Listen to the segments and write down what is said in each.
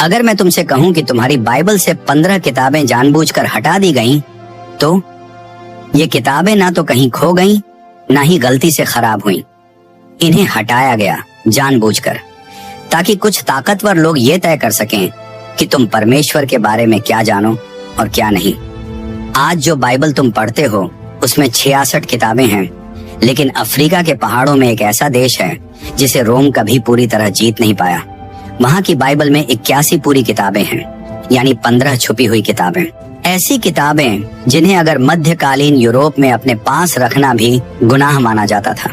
अगर मैं तुमसे कहूं कि तुम्हारी बाइबल से 15 किताबें जानबूझकर हटा दी गईं, तो ये किताबें ना तो कहीं खो गईं, ना ही गलती से खराब हुईं। इन्हें हटाया गया जानबूझकर, ताकि कुछ ताकतवर लोग ये तय कर सकें कि तुम परमेश्वर के बारे में क्या जानो और क्या नहीं। आज जो बाइबल तुम पढ़ते हो उसमें 66 किताबें हैं, लेकिन अफ्रीका के पहाड़ों में एक ऐसा देश है जिसे रोम कभी पूरी तरह जीत नहीं पाया। वहाँ की बाइबल में 81 पूरी किताबें हैं, यानी 15 छुपी हुई किताबें। ऐसी किताबें जिन्हें अगर मध्यकालीन यूरोप में अपने पास रखना भी गुनाह माना जाता था।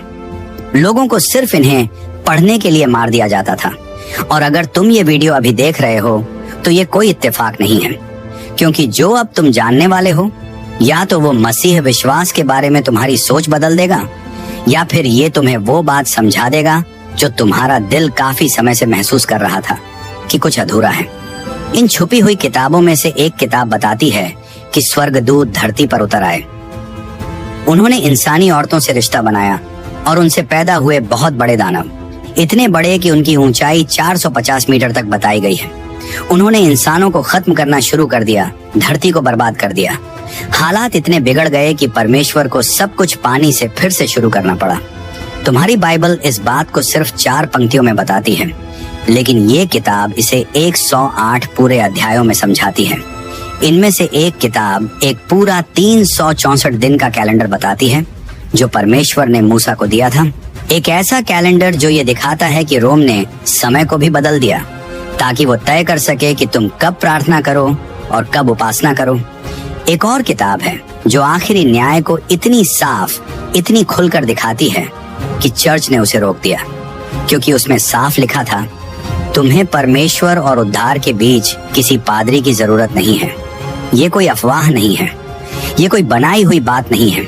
लोगों को सिर्फ इन्हें पढ़ने के लिए मार दिया जाता था। और अगर तुम ये वीडियो अभी देख रहे हो तो ये कोई इत्तेफाक नहीं है, क्योंकि जो अब तुम जानने वाले हो, या तो वो मसीह विश्वास के बारे में तुम्हारी सोच बदल देगा, या फिर ये तुम्हें वो बात समझा देगा जो तुम्हारा दिल काफी समय से महसूस कर रहा था कि कुछ अधूरा है। इन छुपी हुई किताबों में से एक किताब बताती है कि स्वर्गदूत धरती पर उतर आए। उन्होंने इंसानी औरतों से रिश्ता बनाया और उनसे पैदा हुए बहुत बड़े दानव, इतने बड़े कि उनकी ऊंचाई 450 मीटर तक बताई गई है। उन्होंने इंसानों को खत्म करना शुरू कर दिया, धरती को बर्बाद कर दिया। हालात इतने बिगड़ गए कि परमेश्वर को सब कुछ पानी से फिर से शुरू करना पड़ा। तुम्हारी बाइबल इस बात को सिर्फ 4 पंक्तियों में बताती है, लेकिन ये किताब इसे 108 पूरे अध्यायों में समझाती है। इनमें से एक किताब एक पूरा 364 दिन का कैलेंडर बताती है जो परमेश्वर ने मूसा को दिया था। एक ऐसा कैलेंडर जो ये दिखाता है कि रोम ने समय को भी बदल दिया, ताकि वो तय कर सके कि तुम कब प्रार्थना करो और कब उपासना करो। एक और किताब है जो आखिरी न्याय को इतनी साफ, इतनी खुलकर दिखाती है कि चर्च ने उसे रोक दिया, क्योंकि उसमें साफ लिखा था, तुम्हें परमेश्वर और उद्धार के बीच किसी पादरी की जरूरत नहीं है। ये कोई अफवाह नहीं है, ये कोई बनाई हुई बात नहीं है।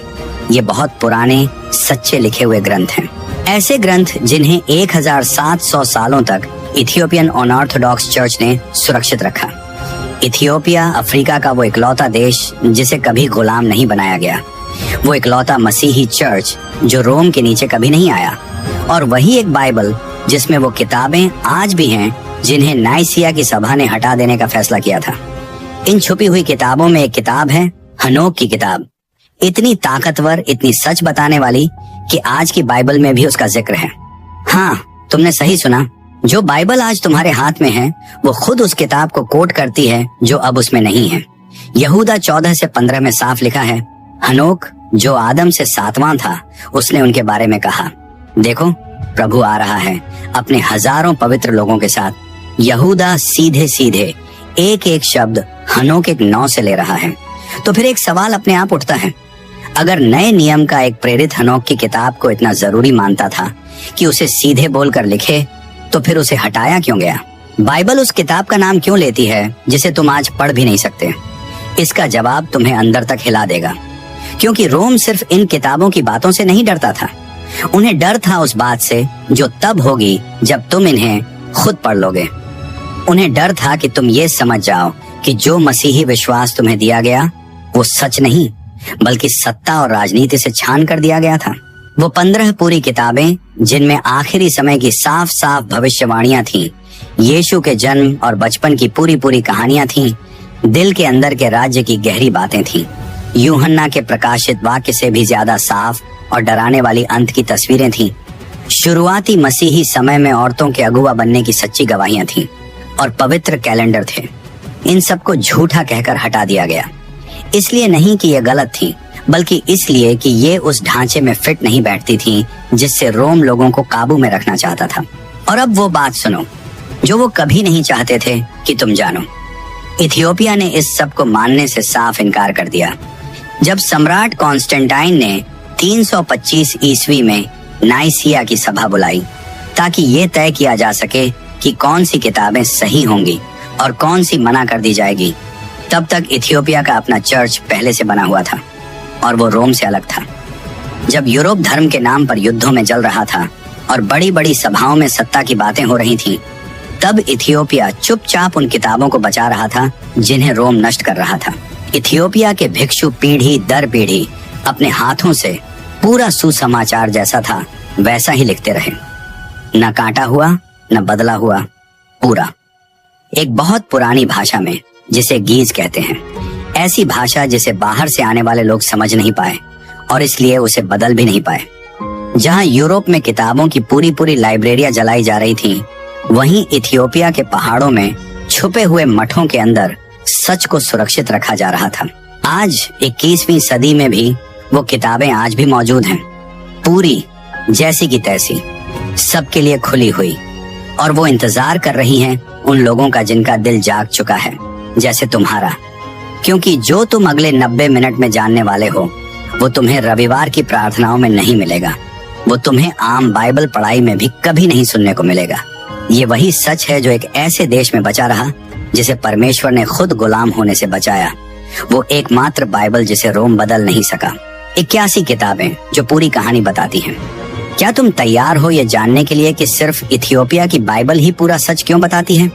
ये बहुत पुराने सच्चे लिखे हुए ग्रंथ हैं। ऐसे ग्रंथ जिन्हें 1700 सालों तक इथियोपियन अनऑर्थोडॉक्स चर्च ने सुरक्षित रखा। इथियोपिया अफ्रीका का वो इकलौता देश जिसे कभी गुलाम नहीं बनाया गया, वो इकलौता मसीही चर्च जो रोम के नीचे कभी नहीं आया, और वही एक बाइबल जिसमें वो किताबें आज भी हैं जिन्हें नाइसिया की सभा ने हटा देने का फैसला किया था। इन छुपी हुई किताबों में एक किताब है हनोक की किताब, इतनी ताकतवर, इतनी सच बताने वाली कि आज की बाइबल में भी उसका जिक्र है। हाँ, तुमने सही सुना, जो बाइबल आज तुम्हारे हाथ में है वो खुद उस किताब को कोट करती है जो अब उसमें नहीं है। यहूदा 14 से 15 में साफ लिखा है, हनोक जो आदम से 7वां था, उसने उनके बारे में कहा, देखो प्रभु आ रहा है अपने हजारों पवित्र लोगों के साथ। यहूदा सीधे सीधे एक एक शब्द हनोक एक 9 से ले रहा है। तो फिर एक सवाल अपने आप उठता है, अगर नए नियम का एक प्रेरित हनोक की किताब को इतना जरूरी मानता था कि उसे सीधे बोलकर लिखे, तो फिर उसे हटाया क्यों गया? बाइबल उस किताब का नाम क्यों लेती है जिसे तुम आज पढ़ भी नहीं सकते? इसका जवाब तुम्हें अंदर तक हिला देगा, क्योंकि रोम सिर्फ इन किताबों की बातों से नहीं डरता था, उन्हें डर था उस बात से जो तब होगी जब तुम इन्हें खुद पढ़ लोगे। उन्हें डर था कि तुम ये समझ जाओ कि जो मसीही विश्वास तुम्हें दिया गया वो सच नहीं, बल्कि सत्ता और राजनीति से छान कर दिया गया था। वो 15 पूरी किताबें जिनमें आखिरी समय की साफ साफ भविष्यवाणियां थीं, यीशु के जन्म और बचपन की पूरी पूरी कहानियां थीं, दिल के अंदर के राज्य की गहरी बातें थीं, यूहन्ना के प्रकाशित वाक्य से भी ज्यादा साफ और डराने वाली अंत की तस्वीरें थीं, शुरुआती मसीही समय में औरतों के अगुवा बनने की सच्ची गवाहियां थीं, और पवित्र कैलेंडर थे। इन सबको झूठा कहकर हटा दिया गया, इसलिए नहीं कि ये गलत थी, बल्कि इसलिए कि ये उस ढांचे में फिट नहीं बैठती थी जिससे रोम लोगों को काबू में रखना चाहता था। और अब वो बात सुनो जो वो कभी नहीं चाहते थे कि तुम जानो। इथियोपिया ने इस सब को मानने से साफ इनकार कर दिया। जब सम्राट कॉन्स्टेंटाइन ने 325 ईस्वी में नाइसिया की सभा बुलाई ताकि ये तय किया जा सके कि कौन सी किताबें सही होंगी और कौन सी मना कर दी जाएगी, तब तक इथियोपिया का अपना चर्च पहले से बना हुआ था और वो रोम से अलग था। जब यूरोप धर्म के नाम पर युद्धों में जल रहा था और बड़ी बड़ी सभाओं में सत्ता की बातें हो रही थीं, तब इथियोपिया चुपचाप उन किताबों को बचा रहा था जिन्हें रोम नष्ट कर रहा था। इथियोपिया के भिक्षु पीढ़ी दर पीढ़ी अपने हाथों से पूरा सुसमाचार जैसा था वैसा ही लिखते रहे, न काटा हुआ न बदला हुआ, पूरा। एक बहुत पुरानी भाषा में, जिसे गीज कहते हैं। ऐसी भाषा जिसे बाहर से आने वाले लोग समझ नहीं पाए और इसलिए उसे बदल भी नहीं पाए। जहां यूरोप में किताबों की पूरी पूरी लाइब्रेरियां जलाई जा रही थीं, वहीं इथियोपिया के पहाड़ों में छुपे हुए मठों के अंदर सच को सुरक्षित रखा जा रहा था। आज 21वीं सदी में भी वो किताबें आज भी मौजूद हैं, पूरी जैसी की तैसी, सबके लिए खुली हुई, और वो इंतजार कर रही हैं उन लोगों का जिनका दिल जाग चुका है, जैसे तुम्हारा। क्योंकि जो तुम अगले 90 मिनट में जानने वाले हो, वो तुम्हें रविवार की प्रार्थनाओं में नहीं मिलेगा, वो तुम्हें आम बाइबल पढ़ाई में भी कभी नहीं सुनने को मिलेगा। ये वही सच है जो एक ऐसे देश में बचा रहा जिसे परमेश्वर ने खुद गुलाम होने से बचाया, वो एकमात्र बाइबल जिसे रोम बदल नहीं सका। 81 किताबें जो पूरी कहानी बताती हैं। क्या तुम तैयार हो ये जानने के लिए कि सिर्फ इथियोपिया की बाइबल ही पूरा सच क्यों बताती है?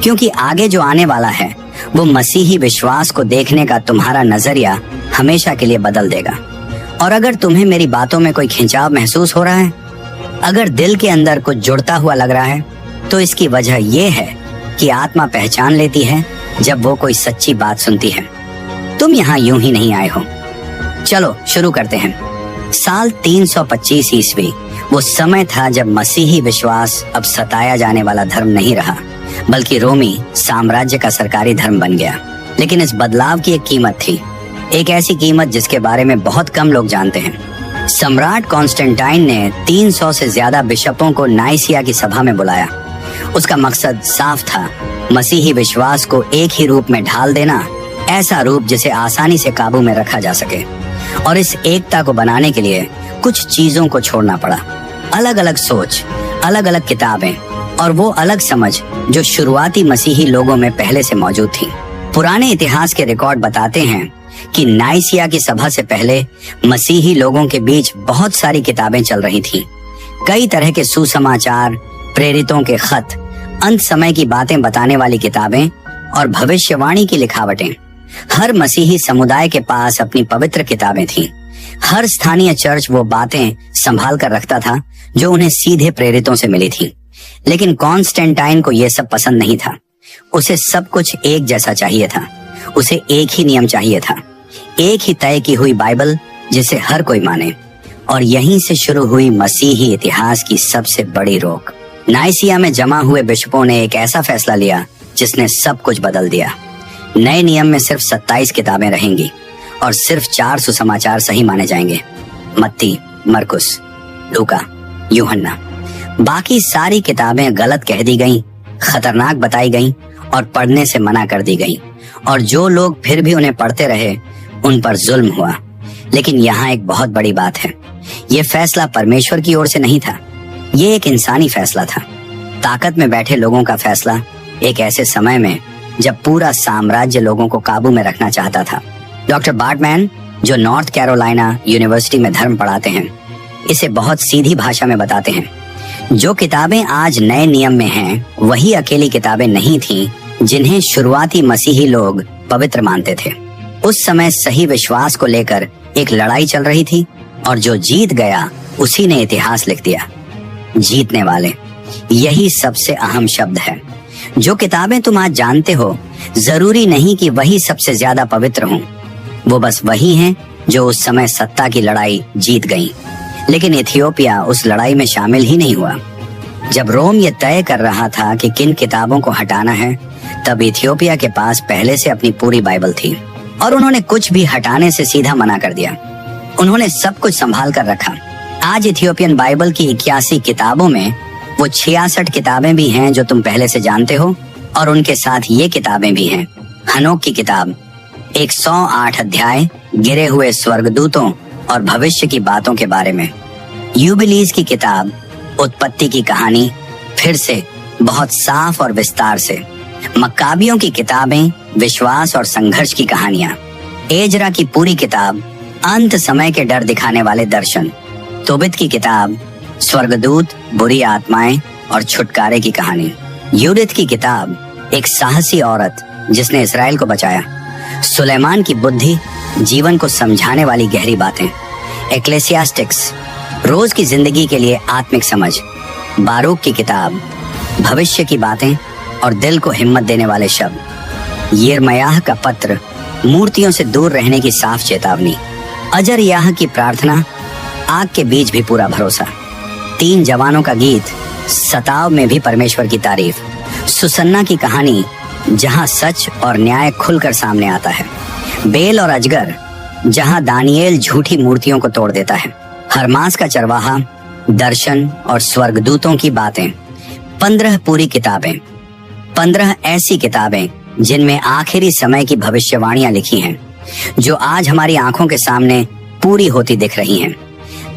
क्योंकि आगे जो आने वाला है वो मसीही विश्वास को देखने का तुम्हारा नजरिया हमेशा के लिए बदल देगा। और अगर तुम्हें मेरी बातों में कोई खिंचाव महसूस हो रहा है, अगर दिल के अंदर कुछ जुड़ता हुआ लग रहा है, तो इसकी वजह ये है कि आत्मा पहचान लेती है जब वो कोई सच्ची बात सुनती है। तुम यहाँ यूं ही नहीं आए हो। चलो शुरू करते हैं। साल 325 ईस्वी वो समय था जब मसीही विश्वास अब सताया जाने वाला धर्म नहीं रहा, बल्कि रोमी साम्राज्य का सरकारी धर्म बन गया। लेकिन इस बदलाव की एक कीमत थी, एक ऐसी कीमत जिसके बारे में बहुत कम लोग जानते हैं। सम्राट कॉन्स्टेंटाइन ने 300 से ज्यादा बिशपों को नाइसिया की सभा में बुलाया। उसका मकसद साफ था, मसीही विश्वास को एक ही रूप में ढाल देना, ऐसा रूप जिसे आसानी से काबू में रखा जा सके। और इस एकता को बनाने के लिए कुछ चीजों को छोड़ना पड़ा। अलग अलग सोच, अलग अलग किताबें और वो अलग समझ जो शुरुआती मसीही लोगों में पहले से मौजूद थी। पुराने इतिहास के रिकॉर्ड बताते हैं कि नाइसिया की सभा से पहले मसीही लोगों के बीच बहुत सारी किताबें चल रही थीं। कई तरह के सुसमाचार, प्रेरितों के खत, अंत समय की बातें बताने वाली किताबें और भविष्यवाणी की लिखावटें। हर मसीही समुदाय के पास अपनी पवित्र किताबें थीं। हर स्थानीय चर्च वो बातें संभाल कर रखता था जो उन्हें सीधे प्रेरितों से मिली थी। लेकिन कॉन्स्टेंटाइन को यह सब पसंद नहीं था। उसे सब कुछ एक जैसा चाहिए था। उसे एक ही नियम चाहिए था, एक ही तय की हुई बाइबल जिसे हर कोई माने। और यहीं से शुरू हुई मसीही इतिहास की सबसे बड़ी रोक। नाइसिया में जमा हुए बिशपों ने एक ऐसा फैसला लिया जिसने सब कुछ बदल दिया। नए नियम में सिर्फ 27 किताबें रहेंगी और सिर्फ 4 सुसमाचार सही माने जाएंगे, मत्ती, मरकुस, लूका, यूहन्ना। बाकी सारी किताबें गलत कह दी गईं, खतरनाक बताई गईं और पढ़ने से मना कर दी गईं। और जो लोग फिर भी उन्हें पढ़ते रहे, उन पर जुल्म हुआ। लेकिन यहाँ एक बहुत बड़ी बात है, ये फैसला परमेश्वर की ओर से नहीं था, ये एक इंसानी फैसला था। ताकत में बैठे लोगों का फैसला, एक ऐसे समय में जब पूरा साम्राज्य लोगों को काबू में रखना चाहता था। डॉक्टर बार्टमैन, जो नॉर्थ कैरोलिना यूनिवर्सिटी में धर्म पढ़ाते हैं, इसे बहुत सीधी भाषा में बताते हैं। जो किताबें आज नए नियम में हैं, वही अकेली किताबें नहीं थीं जिन्हें शुरुआती मसीही लोग पवित्र मानते थे। उस समय सही विश्वास को लेकर एक लड़ाई चल रही थी और जो जीत गया उसी ने इतिहास लिख दिया। जीतने वाले, यही सबसे अहम शब्द है। जो किताबें तुम आज जानते हो, जरूरी नहीं कि वही सबसे ज्यादा पवित्र हों। वो बस वही हैं जो उस समय सत्ता की लड़ाई जीत गईं। लेकिन इथियोपिया उस लड़ाई में शामिल ही नहीं हुआ। जब रोम ये तय कर रहा था कि किन किताबों को हटाना है, तब इथियोपिया के पास पहले से अपनी पूरी बाइबल थी और उन्होंने कुछ भी हटाने से सीधा मना कर दिया। उन्होंने सब कुछ संभाल कर रखा। आज इथियोपियन बाइबल की 81 किताबों में वो 66 किताबें भी हैं जो तुम पहले से जानते हो, और उनके साथ ये किताबें भी हैं। हनोक की किताब, 108 अध्याय गिरे हुए स्वर्गदूतों और भविष्य की बातों के बारे में। यूबिलीज की किताब, उत्पत्ति की कहानी, फिर से बहुत साफ और विस्तार से। मक्काबियों की किताबें, विश्वास और संघर्ष की कहानियां। एजरा की पूरी किताब, अंत समय के डर दिखाने वाले दर्शन। तोबित की किताब, स्वर्गदूत, बुरी आत्माएं और छुटकारे की कहानी। यूदित की किताब, एक साहसी औरत जिसने इस्राएल को बचाया। सुलेमान की बुद्धि, जीवन को समझाने वाली गहरी बातें। एक्लेसियास्टिक्स, रोज की जिंदगी के लिए आत्मिक समझ। बारूक की किताब, भविष्य की बातें और दिल को हिम्मत देने वाले शब्द। यिर्मयाह का पत्र, मूर्तियों से दूर रहने की साफ चेतावनी। अजरयाह की प्रार्थना, आग के बीच भी पूरा भरोसा। 3 जवानों का गीत, सताव में भी परमेश्वर की तारीफ। सुसन्ना की कहानी, जहां सच और न्याय खुलकर सामने आता है। बेल और अजगर, जहां दानियेल झूठी मूर्तियों को तोड़ देता है। हरमास का चरवाहा, दर्शन और स्वर्गदूतों की बातें। 15 पूरी किताबें, 15 ऐसी किताबें जिनमें आखिरी समय की भविष्यवाणियां लिखी हैं, जो आज हमारी आंखों के सामने पूरी होती दिख रही हैं।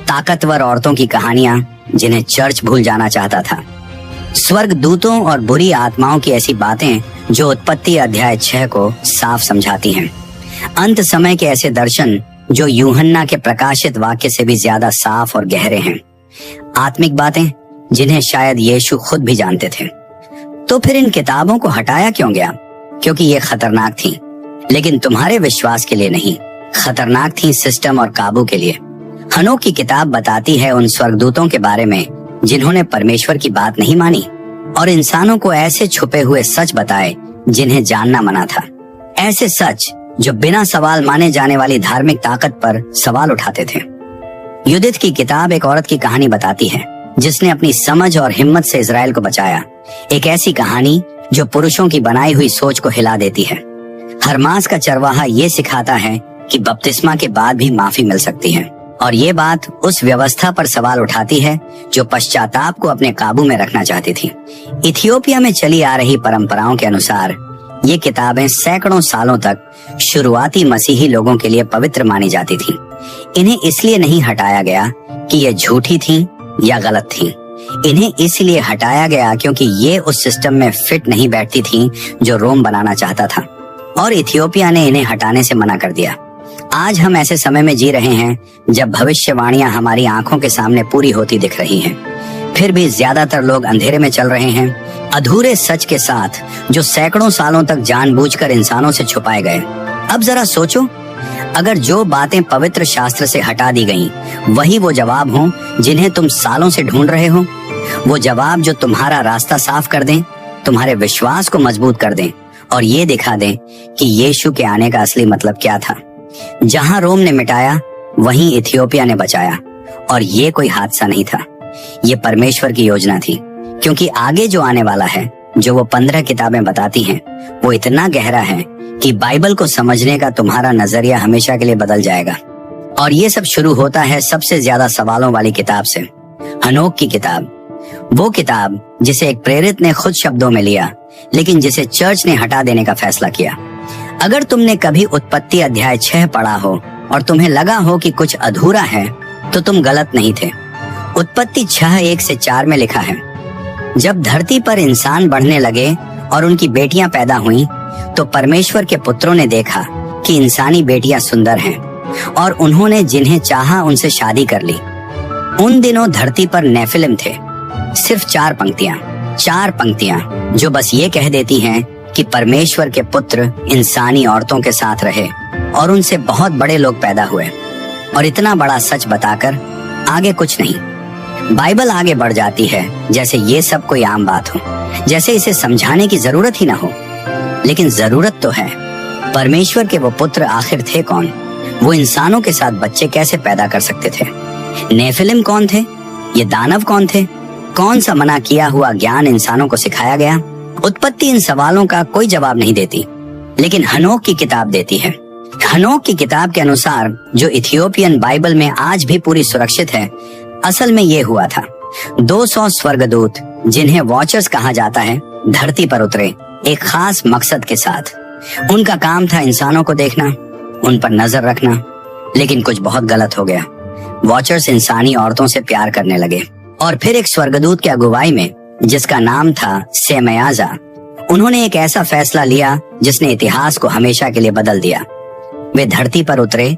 ताकतवर औरतों की कहानियां जिन्हें चर्च भूल जाना चाहता था। स्वर्गदूतों और बुरी आत्माओं की ऐसी बातें जो उत्पत्ति अध्याय 6 को साफ समझाती हैं। अंत समय के ऐसे दर्शन जो यूहन्ना के प्रकाशित वाक्य से भी ज्यादा साफ और गहरे हैं। आत्मिक बातें जिन्हें शायद यीशु खुद भी जानते थे। तो फिर इन किताबों को हटाया क्यों गया? क्योंकि ये खतरनाक थी, लेकिन तुम्हारे विश्वास के लिए नहीं। खतरनाक थी सिस्टम और काबू के लिए। हनोक की किताब बताती है उन स्वर्गदूतों के बारे में जिन्होंने परमेश्वर की बात नहीं मानी और इंसानों को ऐसे छुपे हुए सच बताए जिन्हें जानना मना था। ऐसे सच जो बिना सवाल माने जाने वाली धार्मिक ताकत पर सवाल उठाते थे। युदित की किताब एक औरत की कहानी बताती है जिसने अपनी समझ और हिम्मत से इजराइल को बचाया। एक ऐसी कहानी जो पुरुषों की बनाई हुई सोच को हिला देती है। हरमास का चरवाहा ये सिखाता है कि बपतिस्मा के बाद भी माफी मिल सकती है, और ये बात उस व्यवस्था पर सवाल उठाती है जो पश्चाताप को अपने काबू में रखना चाहती थी। इथियोपिया में चली आ रही परंपराओं के अनुसार ये किताबें सैकड़ों सालों तक शुरुआती मसीही लोगों के लिए पवित्र मानी जाती थी। इन्हें इसलिए नहीं हटाया गया कि ये झूठी थी या गलत थी। इन्हें इसलिए हटाया गया क्योंकि ये उस सिस्टम में फिट नहीं बैठती थी जो रोम बनाना चाहता था, और इथियोपिया ने इन्हें हटाने से मना कर दिया। आज हम ऐसे समय में जी रहे हैं जब भविष्यवाणियां हमारी आंखों के सामने पूरी होती दिख रही हैं। फिर भी ज्यादातर लोग अंधेरे में चल रहे हैं, अधूरे सच के साथ जो सैकड़ों सालों तक जानबूझकर इंसानों से छुपाए गए। अब जरा सोचो, अगर जो बातें पवित्र शास्त्र से हटा दी गईं, वही वो जवाब हों जिन्हें तुम सालों से ढूंढ रहे हो, वो जवाब जो तुम्हारा रास्ता साफ कर दें, तुम्हारे विश्वास को मजबूत कर दें और ये दिखा दें कि यीशु के आने का असली मतलब क्या था। जहां रोम ने मिटाया, वहीं इथियोपिया ने बचाया, और ये कोई हादसा नहीं था, ये परमेश्वर की योजना थी। क्योंकि आगे जो आने वाला है, जो वो 15 किताबें बताती हैं, वो इतना गहरा है कि बाइबल को समझने का तुम्हारा नजरिया हमेशा के लिए बदल जाएगा। और ये सब शुरू होता है सबसे ज्यादा सवालों वाली किताब से, हनोक की किताब। वो किताब जिसे एक प्रेरित ने खुद शब्दों में लिया, लेकिन जिसे चर्च ने हटा देने का फैसला किया। अगर तुमने कभी उत्पत्ति अध्याय 6 पढ़ा हो और तुम्हें लगा हो कि कुछ अधूरा है, तो तुम गलत नहीं थे। उत्पत्ति 6:1-4 में लिखा है, जब धरती पर इंसान बढ़ने लगे और उनकी बेटियां पैदा हुईं, तो परमेश्वर के पुत्रों ने देखा कि इंसानी बेटियां सुंदर हैं, और उन्होंने जिन्हें चाहा उनसे शादी कर ली। उन दिनों धरती पर नेफिलिम थे। सिर्फ 4 पंक्तियां जो बस ये कह देती हैं कि परमेश्वर के पुत्र इंसानी औरतों के साथ रहे और उनसे बहुत बड़े लोग पैदा हुए। और इतना बड़ा सच बताकर आगे कुछ नहीं। बाइबल आगे बढ़ जाती है जैसे ये सब कोई आम बात हो, जैसे इसे समझाने की जरूरत ही ना हो। लेकिन जरूरत तो है। परमेश्वर के वो पुत्र आखिर थे कौन? वो इंसानों के साथ बच्चे कैसे पैदा कर सकते थे? नेफिलिम कौन थे? ये दानव कौन थे? कौन सा मना किया हुआ ज्ञान इंसानों को सिखाया गया? उत्पत्ति इन सवालों का कोई जवाब नहीं देती, लेकिन हनोक की किताब देती है। हनोक की किताब के अनुसार जो इथियोपियन बाइबल में आज भी पूरी सुरक्षित है, असल में ये हुआ था। 200 स्वर्गदूत, जिन्हें वॉचर्स कहा जाता है, धरती पर उतरे एक खास मकसद के साथ। उनका काम था इंसानों को देखना, उन पर नजर रखना। लेकिन कुछ बहुत गलत हो गया। वॉचर्स इंसानी औरतों से प्यार करने लगे, और फिर एक स्वर्गदूत की अगुवाई में, जिसका नाम था सेमयाजा, उन्होंने एक ऐसा फैसला लिया जिसने इतिहास को हमेशा के लिए बदल दिया। वे धरती पर उतरे,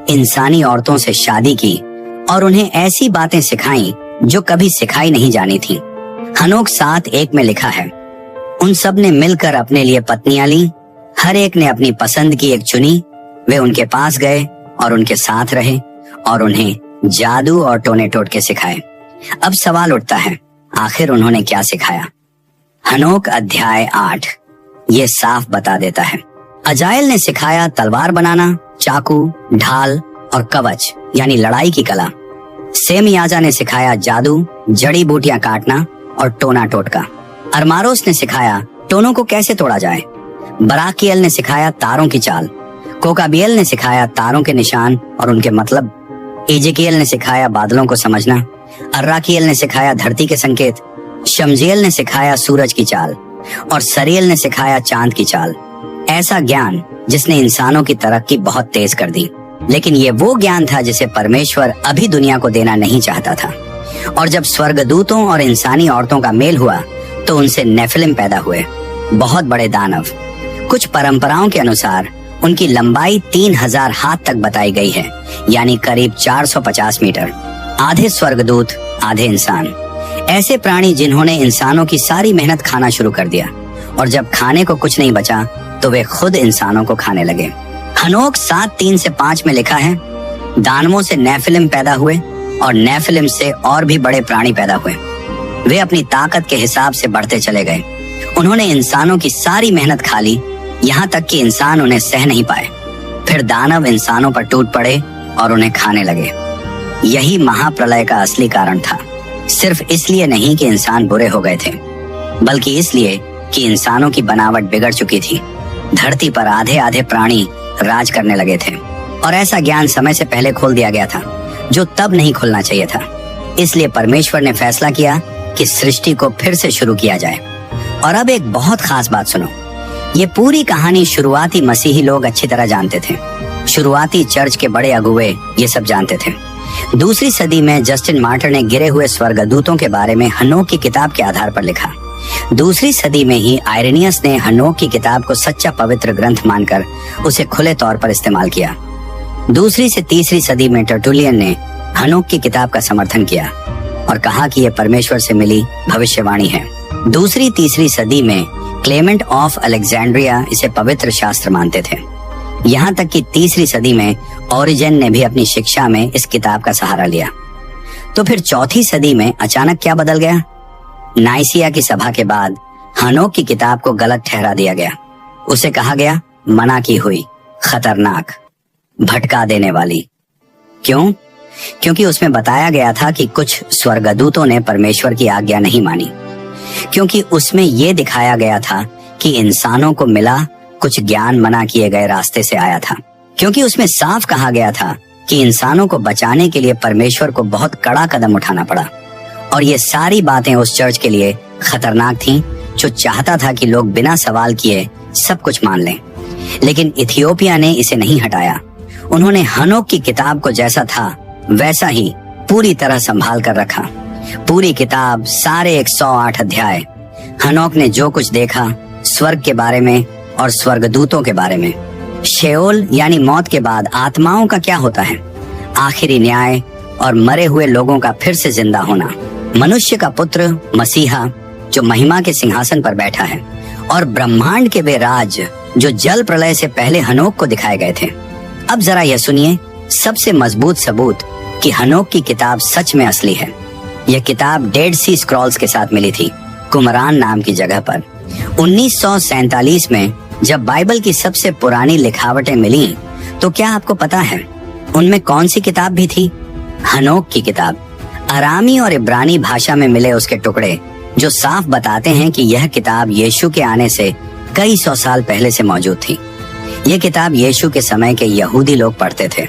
इंसानी औरतों से शादी की और उन्हें ऐसी बातें सिखाई जो कभी सिखाई नहीं जानी थी। हनोक 7:1 में लिखा है, उन सब ने मिलकर अपने लिए पत्नियां ली, हर एक ने अपनी पसंद की एक चुनी। वे उनके पास गए और उनके साथ रहे और उन्हें जादू और टोने टोटके सिखाए। अब सवाल उठता है, आखिर उन्होंने क्या सिखाया? हनोक अध्याय 8 ये साफ बता देता है। अजायल ने सिखाया तलवार बनाना, चाकू, ढाल और कवच यानी लड़ाई की कला। सेमयाजा ने सिखाया जादू, जड़ी बूटियां काटना और टोना टोटका। अरमारोस ने सिखाया टोनों को कैसे तोड़ा जाए। बराकियल ने सिखाया तारों की चाल। कोकाबियल ने सिखाया तारों के निशान और उनके मतलब। इजेकियल ने सिखाया बादलों को समझना। अर्राकियल ने सिखाया धरती के संकेत। शमजियल ने सिखाया सूरज की चाल और सरियल ने सिखाया चांद की चाल। ऐसा ज्ञान जिसने इंसानों की तरक्की बहुत तेज कर दी। लेकिन ये वो ज्ञान था जिसे परमेश्वर अभी दुनिया को देना नहीं चाहता था। और जब स्वर्गदूतों और इंसानी औरतों का मेल हुआ तो उनसे नेफिलिम पैदा हुए, बहुत बड़े दानव। कुछ परंपराओं के अनुसार उनकी लंबाई 3000 हाथ तक बताई गई है, यानी करीब 450 मीटर। आधे स्वर्गदूत, आधे इंसान। ऐसे प्राणी जिन्होंने इंसानों की सारी मेहनत खाना शुरू कर दिया और जब खाने को कुछ नहीं बचा तो वे खुद इंसानों को खाने लगे। हनोक 7:3 से 5 में लिखा है, दानवों से नेफिलिम पैदा हुए और नेफिलिम से और भी बड़े प्राणी पैदा हुए। वे अपनी ताकत के हिसाब से बढ़ते चले गए। उन्होंने इंसानों की सारी मेहनत खा ली, यहाँ तक कि इंसान उन्हें सह नहीं पाए। फिर दानव इंसानों पर टूट पड़े और उन्हें खाने लगे। यही महाप्रलय का असली कारण था। सिर्फ इसलिए नहीं कि इंसान बुरे हो गए थे, बल्कि इसलिए कि इंसानों की बनावट बिगड़ चुकी थी। धरती पर आधे आधे प्राणी राज करने लगे थे और ऐसा ज्ञान समय से पहले खोल दिया गया था, जो तब नहीं खुलना चाहिए था। इसलिए परमेश्वर ने फैसला किया कि सृष्टि को फिर से शुरू किया जाए। और अब एक बहुत खास बात सुनो। ये पूरी कहानी शुरुआती मसीही लोग अच्छी तरह जानते थे। शुरुआती चर्च के बड़े अगुवे ये सब जानते थे। दूसरी सदी में जस्टिन मार्टर ने गिरे हुए स्वर्गदूतों के बारे में हनोक की किताब के आधार पर लिखा। दूसरी सदी में ही आयरेनियस ने हनोक की किताब को सच्चा पवित्र ग्रंथ मानकर उसे खुले तौर पर इस्तेमाल किया। दूसरी से तीसरी सदी में टर्टुलियन ने हनोक की किताब का समर्थन किया और कहा कि यह परमेश्वर से मिली भविष्यवाणी है। दूसरी तीसरी सदी में क्लेमेंट ऑफ अलेक्जेंड्रिया इसे पवित्र शास्त्र मानते थे। यहाँ तक कि तीसरी सदी में ओरिजन ने भी अपनी शिक्षा में इस किताब का सहारा लिया। तो फिर चौथी सदी में अचानक क्या बदल गया? नाइसिया की सभा के बाद हनोक की किताब को गलत ठहरा दिया गया। उसे कहा गया मना की हुई, खतरनाक, भटका देने वाली। क्यों? क्योंकि उसमें बताया गया था कि कुछ स्वर्गदूतों ने परमेश्वर की आज्ञा नहीं मानी। क्योंकि उसमें यह दिखाया गया था कि इंसानों को मिला कुछ ज्ञान मना किए गए रास्ते से आया था। क्योंकि उसमें साफ कहा गया था कि इंसानों को बचाने के लिए परमेश्वर को बहुत कड़ा कदम उठाना पड़ा। और ये सारी बातें उस चर्च के लिए खतरनाक थीं, जो चाहता था कि लोग बिना सवाल किए सब कुछ मान लें। लेकिन इथियोपिया ने इसे नहीं हटाया। उन्होंने हनोक की किताब को जैसा था वैसा ही पूरी तरह संभाल कर रखा। पूरी किताब, सारे 108 अध्याय। हनोक ने जो कुछ देखा स्वर्ग के बारे में और स्वर्गदूतों के बारे में, शेओल यानी मौत के बाद आत्माओं का क्या होता है, आखिरी न्याय और मरे हुए लोगों का फिर से जिंदा होना, मनुष्य का पुत्र मसीहा जो महिमा के सिंहासन पर बैठा है, और ब्रह्मांड के वे राज जो जल प्रलय से पहले हनोक को दिखाए गए थे। अब जरा यह सुनिए सबसे मजबूत सबूत कि हनोक की किताब सच में असली है। यह किताब डेड सी स्क्रॉल्स के साथ मिली थी, कुमरान नाम की जगह पर। 1947 में जब बाइबल की सबसे पुरानी लिखावटें मिली तो क्या आपको पता है उनमें कौन सी किताब भी थी? हनोक की किताब। अरामी और इब्रानी भाषा में मिले उसके टुकड़े जो साफ बताते हैं कि यह किताब यीशु के आने से कई सौ साल पहले से मौजूद थी। यह किताब यीशु के समय के यहूदी लोग पढ़ते थे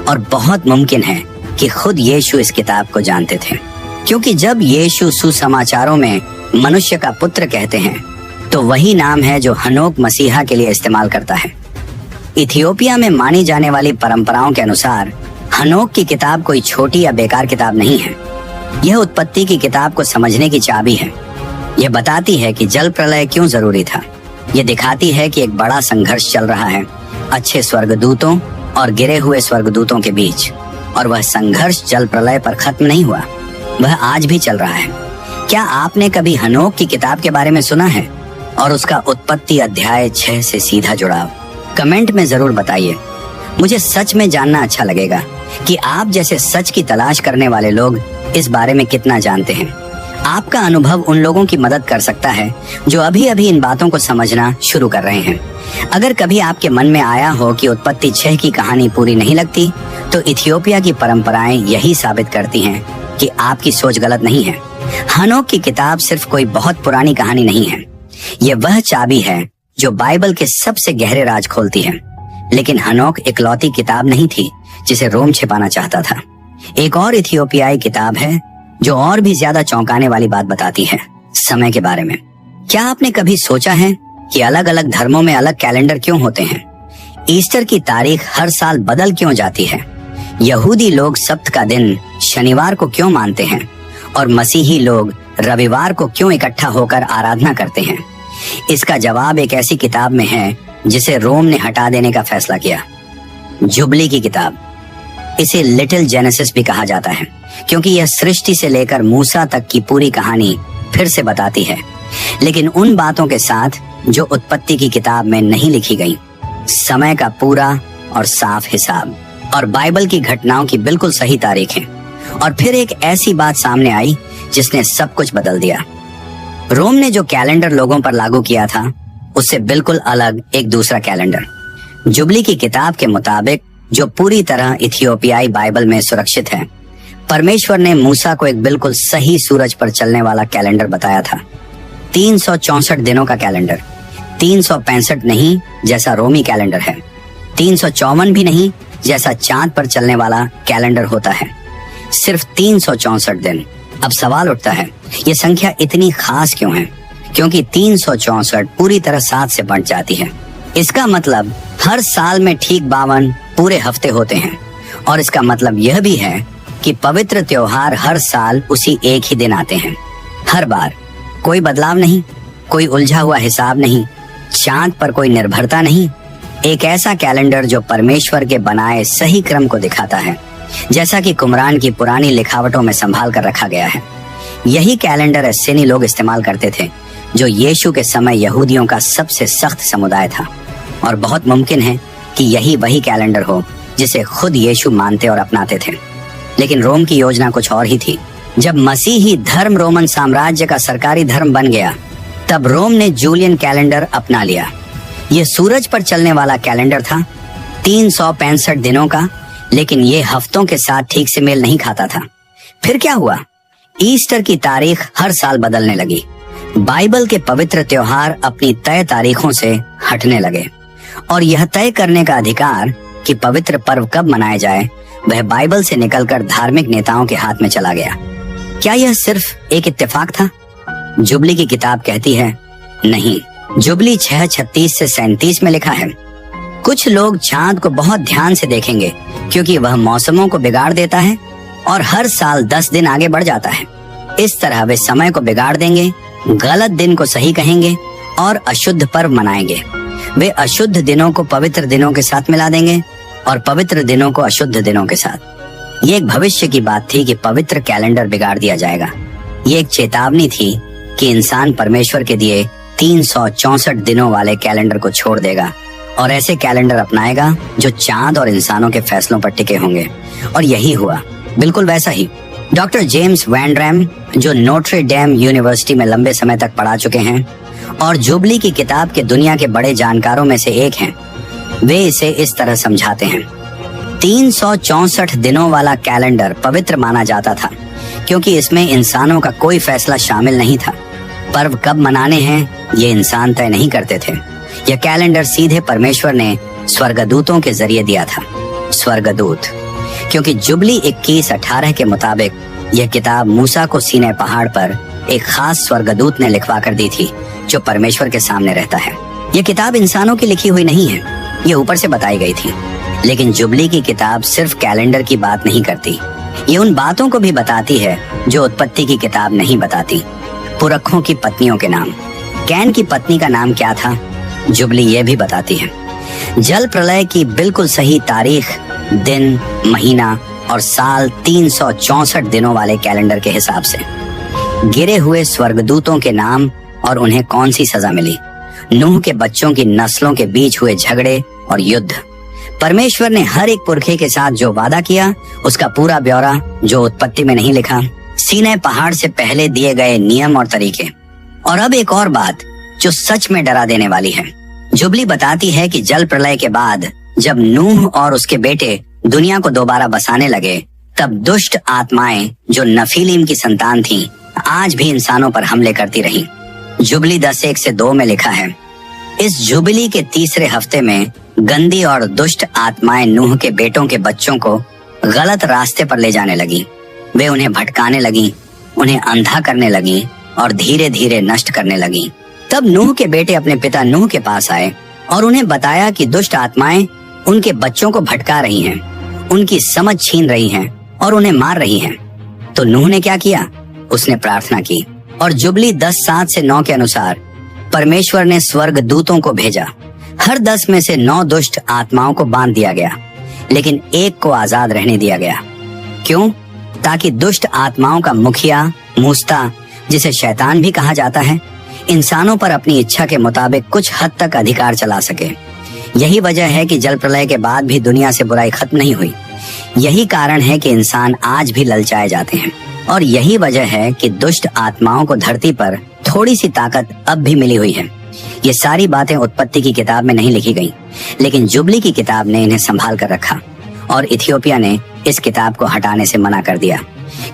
और बहुत मुमकिन है कि खुद यीशु इस किताब को जानते थे, क्योंकि जब यीशु सुसमाचारों में मनुष्य का पुत्र कहते हैं तो वही नाम है जो हनोक मसीहा के लिए इस्तेमाल करता है। इथियोपिया में मानी जाने वाली परंपराओं के अनुसार हनोक की किताब कोई छोटी या बेकार किताब नहीं है। यह उत्पत्ति की किताब को समझने की चाबी है। यह बताती है कि जल प्रलय क्यों जरूरी था। यह दिखाती है कि एक बड़ा संघर्ष चल रहा है अच्छे स्वर्गदूतों और गिरे हुए स्वर्गदूतों के बीच, और वह संघर्ष जल प्रलय पर खत्म नहीं हुआ, वह आज भी चल रहा है। क्या आपने कभी हनोक की किताब के बारे में सुना है और उसका उत्पत्ति अध्याय 6 से सीधा जुड़ाव? कमेंट में जरूर बताइए। मुझे सच में जानना अच्छा लगेगा कि आप जैसे सच की तलाश करने वाले लोग इस बारे में कितना जानते हैं। आपका अनुभव उन लोगों की मदद कर सकता है जो अभी अभी इन बातों को समझना शुरू कर रहे हैं। अगर कभी आपके मन में आया हो कि उत्पत्ति 6 की कहानी पूरी नहीं लगती, तो इथियोपिया की परंपराएं यही साबित करती हैं कि आपकी सोच गलत नहीं है। हनोक की किताब सिर्फ कोई बहुत पुरानी कहानी नहीं है, ये वह चाबी है जो बाइबल के सबसे गहरे राज खोलती है। लेकिन हनोक इकलौती किताब नहीं थी जिसे रोम छिपाना चाहता था। एक और इथियोपियाई किताब है जो और भी ज्यादा चौंकाने वाली बात बताती है, समय के बारे में। क्या आपने कभी सोचा है कि अलग अलग धर्मों में अलग कैलेंडर क्यों होते हैं? ईस्टर की तारीख हर साल बदल क्यों जाती है? यहूदी लोग सब्त का दिन शनिवार को क्यों मानते हैं और मसीही लोग रविवार को क्यों इकट्ठा होकर आराधना करते हैं? इसका जवाब एक ऐसी किताब में है जिसे रोम ने हटा देने का फैसला किया, जुबली की किताब। इसे लिटिल जेनेसिस भी कहा जाता है क्योंकि यह सृष्टि से लेकर मूसा तक की पूरी कहानी फिर से बताती है, लेकिन उन बातों के साथ जो उत्पत्ति की किताब में नहीं लिखी गई। समय का पूरा और साफ हिसाब और बाइबल की घटनाओं की बिल्कुल सही तारीखें। और फिर एक ऐसी बात सामने आई जिसने सब कुछ बदल दिया। रोम ने जो कैलेंडर लोगों पर लागू किया था उससे बिल्कुल अलग एक दूसरा कैलेंडर। जुबली की किताब के मुताबिक, जो पूरी तरह इथियोपियाई बाइबल में सुरक्षित है, परमेश्वर ने मूसा को एक बिल्कुल सही सूरज पर चलने वाला कैलेंडर बताया था। 364 दिनों का कैलेंडर, 365 नहीं जैसा रोमी कैलेंडर है, 354 भी नहीं जैसा चांद पर चलने वाला कैलेंडर होता है, सिर्फ 364 दिन। अब सवाल उठता है, ये संख्या इतनी खास क्यों है? क्योंकि 364 पूरी तरह 7 से बढ़ जाती है। इसका मतलब हर साल में ठीक 52 पूरे हफ्ते होते हैं। और इसका मतलब यह भी है कि पवित्र त्योहार हर साल उसी एक ही दिन आते हैं। हर बार कोई बदलाव नहीं, कोई उलझा हुआ हिसाब नहीं, चांद पर कोई निर्भरता नहीं। एक ऐसा कैलेंडर जो परमेश्वर के बनाए सही क्रम को दिखाता है, जैसा कि कुमरान की पुरानी लिखावटों में संभाल कर रखा गया है। यही कैलेंडर एस्सेनी लोग इस्तेमाल करते थे, जो यीशु के समय यहूदियों का सबसे सख्त समुदाय था। और बहुत मुमकिन है कि यही वही कैलेंडर हो जिसे खुद यीशु मानते और अपनाते थे। लेकिन रोम की योजना कुछ और ही थी। जब मसीही धर्म रोमन साम्राज्य का सरकारी धर्म बन गया, तब रोम ने जूलियन कैलेंडर अपना लिया। यह सूरज पर चलने वाला कैलेंडर था, 365 दिनों का, लेकिन ये हफ्तों के साथ ठीक से मेल नहीं खाता था। फिर क्या हुआ? ईस्टर की तारीख हर साल बदलने लगी। बाइबल के पवित्र त्योहार अपनी तय तारीखों से हटने लगे और यह तय करने का अधिकार कि पवित्र पर्व कब मनाया जाए, वह बाइबल से निकलकर धार्मिक नेताओं के हाथ में चला गया। क्या यह सिर्फ एक इत्तेफाक था? जुबली की किताब कहती है, नहीं। जुबली 6:36 से 37 में लिखा है, कुछ लोग चांद को बहुत ध्यान से देखेंगे क्योंकि वह मौसमों को बिगाड़ देता है और हर साल 10 दिन आगे बढ़ जाता है। इस तरह वे समय को बिगाड़ देंगे, गलत दिन को सही कहेंगे और अशुद्ध पर्व मनाएंगे। वे अशुद्ध दिनों को पवित्र दिनों के साथ मिला देंगे और पवित्र दिनों को अशुद्ध दिनों के साथ। ये एक भविष्य की बात थी कि पवित्र कैलेंडर बिगाड़ दिया जाएगा। ये एक चेतावनी थी कि इंसान परमेश्वर के दिए 364 दिनों वाले कैलेंडर को छोड़ देगा और ऐसे कैलेंडर अपनाएगा जो चांद और इंसानों के फैसलों पर टिके होंगे। और यही हुआ, बिल्कुल वैसा ही। डॉक्टर जेम्स वैन रैम, जो नोट्रे डेम यूनिवर्सिटी में लंबे समय तक पढ़ा चुके हैं और जुबली की किताब के दुनिया के बड़े जानकारों में से एक हैं, वे इसे इस तरह समझाते हैं। 364 दिनों वाला कैलेंडर पवित्र माना जाता था क्योंकि इसमें इंसानों का कोई फैसला शामिल नहीं था। पर्व कब मनाने हैं ये इंसान तय नहीं करते थे। यह कैलेंडर सीधे परमेश्वर ने स्वर्गदूतों के जरिए दिया था। स्वर्गदूत, क्योंकि जुबली 21:18 के मुताबिक यह किताब मूसा को सीनै पहाड़ पर एक खास स्वर्गदूत ने लिखवा कर दी थी जो परमेश्वर के सामने रहता है। यह किताब इंसानों की लिखी हुई नहीं है, ये ऊपर से बताई गई थी। लेकिन जुबली की किताब सिर्फ कैलेंडर की बात नहीं करती, ये उन बातों को भी बताती है जो उत्पत्ति की किताब नहीं बताती। पुरखों की पत्नियों के नाम। कैन की पत्नी का नाम क्या था, जुबली ये भी बताती है। जल प्रलय की बिल्कुल सही तारीख, दिन, महीना और साल 364 दिनों वाले कैलेंडर के हिसाब से। गिरे हुए स्वर्गदूतों के नाम और उन्हें कौन सी सजा मिली। नूह के बच्चों की नस्लों के बीच हुए झगड़े और युद्ध। परमेश्वर ने हर एक पुरखे के साथ जो वादा किया उसका पूरा ब्यौरा जो उत्पत्ति में नहीं लिखा। सीनै पहाड़ से पहले दिए गए नियम और तरीके। और अब एक और बात जो सच में डरा देने वाली है। जुबली बताती है कि जल प्रलय के बाद जब नूह और उसके बेटे दुनिया को दोबारा बसाने लगे, तब दुष्ट आत्माएं जो नफीलीम की संतान थीं, आज भी इंसानों पर हमले करती रहीं। जुबली 10:1-2 में लिखा है, इस जुबली के तीसरे हफ्ते में गंदी और दुष्ट आत्माएं नूह के बेटों के बच्चों को गलत रास्ते पर ले जाने लगी। वे उन्हें भटकाने लगी, उन्हें अंधा करने लगी और धीरे धीरे नष्ट करने लगी। तब नूह के बेटे अपने पिता नूह के पास आए और उन्हें बताया कि दुष्ट आत्माएं उनके बच्चों को भटका रही हैं, उनकी समझ छीन रही हैं और उन्हें मार रही हैं। तो नूह ने क्या किया? उसने प्रार्थना की और जुबली 10:7-9 के अनुसार परमेश्वर ने स्वर्ग दूतों को भेजा। हर 10 में से 9 दुष्ट आत्माओं को बांध दिया गया, लेकिन एक को आजाद रहने दिया गया। क्यों? ताकि दुष्ट आत्माओं का मुखिया मूसा, जिसे शैतान भी कहा जाता है, इंसानों पर अपनी इच्छा के मुताबिक कुछ हद तक अधिकार चला सके। यही वजह है कि जल प्रलय के बाद भी दुनिया से बुराई खत्म नहीं हुई। यही कारण है कि इंसान आज भी ललचाए जाते हैं और यही वजह है कि दुष्ट आत्माओं को धरती पर थोड़ी सी ताकत अब भी मिली हुई है। ये सारी बातें उत्पत्ति की किताब में नहीं लिखी गई, लेकिन जुबली की किताब ने इन्हें संभाल कर रखा और इथियोपिया ने इस किताब को हटाने से मना कर दिया,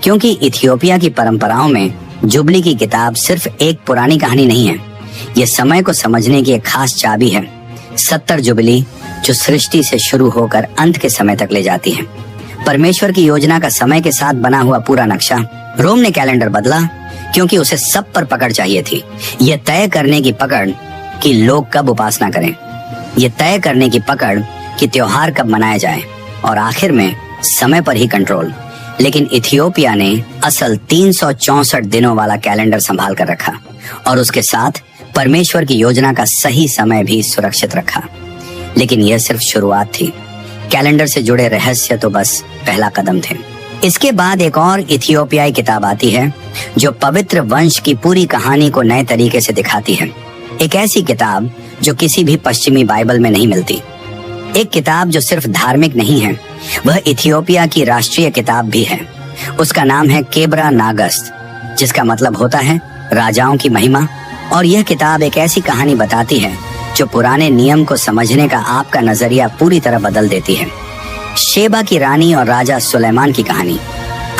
क्योंकि इथियोपिया की परंपराओं में जुबली की किताब सिर्फ एक पुरानी कहानी नहीं है। ये समय को समझने की एक खास चाबी है, 70 जुबली जो सृष्टि से शुरू होकर अंत के समय तक ले जाती है। परमेश्वर की योजना का समय के साथ बना हुआ पूरा नक्शा। रोम ने कैलेंडर बदला क्योंकि उसे सब पर पकड़ चाहिए थी। यह तय करने की पकड़ कि लोग कब उपासना करें, यह तय करने की पकड़ कि त्योहार कब मनाया जाए और आखिर में समय पर ही कंट्रोल। लेकिन इथियोपिया ने असल 364 दिनों वाला कैलेंडर संभाल कर रखा और उसके साथ परमेश्वर की योजना का सही समय भी सुरक्षित रखा। लेकिन यह सिर्फ शुरुआत थी। कैलेंडर से जुड़े रहस्य तो बस पहला कदम थे। इसके बाद एक और इथियोपियाई किताब आती है जो पवित्र वंश की पूरी कहानी को नए तरीके से दिखाती है। एक ऐसी किताब जो किसी भी पश्चिमी बाइबल में नहीं मिलती। एक किताब जो सिर्फ धार्मिक नहीं है, वह इथियोपिया की राष्ट्रीय किताब भी है। उसका नाम है केब्रा नागस्त, जिसका मतलब होता है राजाओं की महिमा। और यह किताब एक ऐसी कहानी बताती है जो पुराने नियम को समझने का आपका नजरिया पूरी तरह बदल देती है। शेबा की रानी और राजा सुलेमान की कहानी।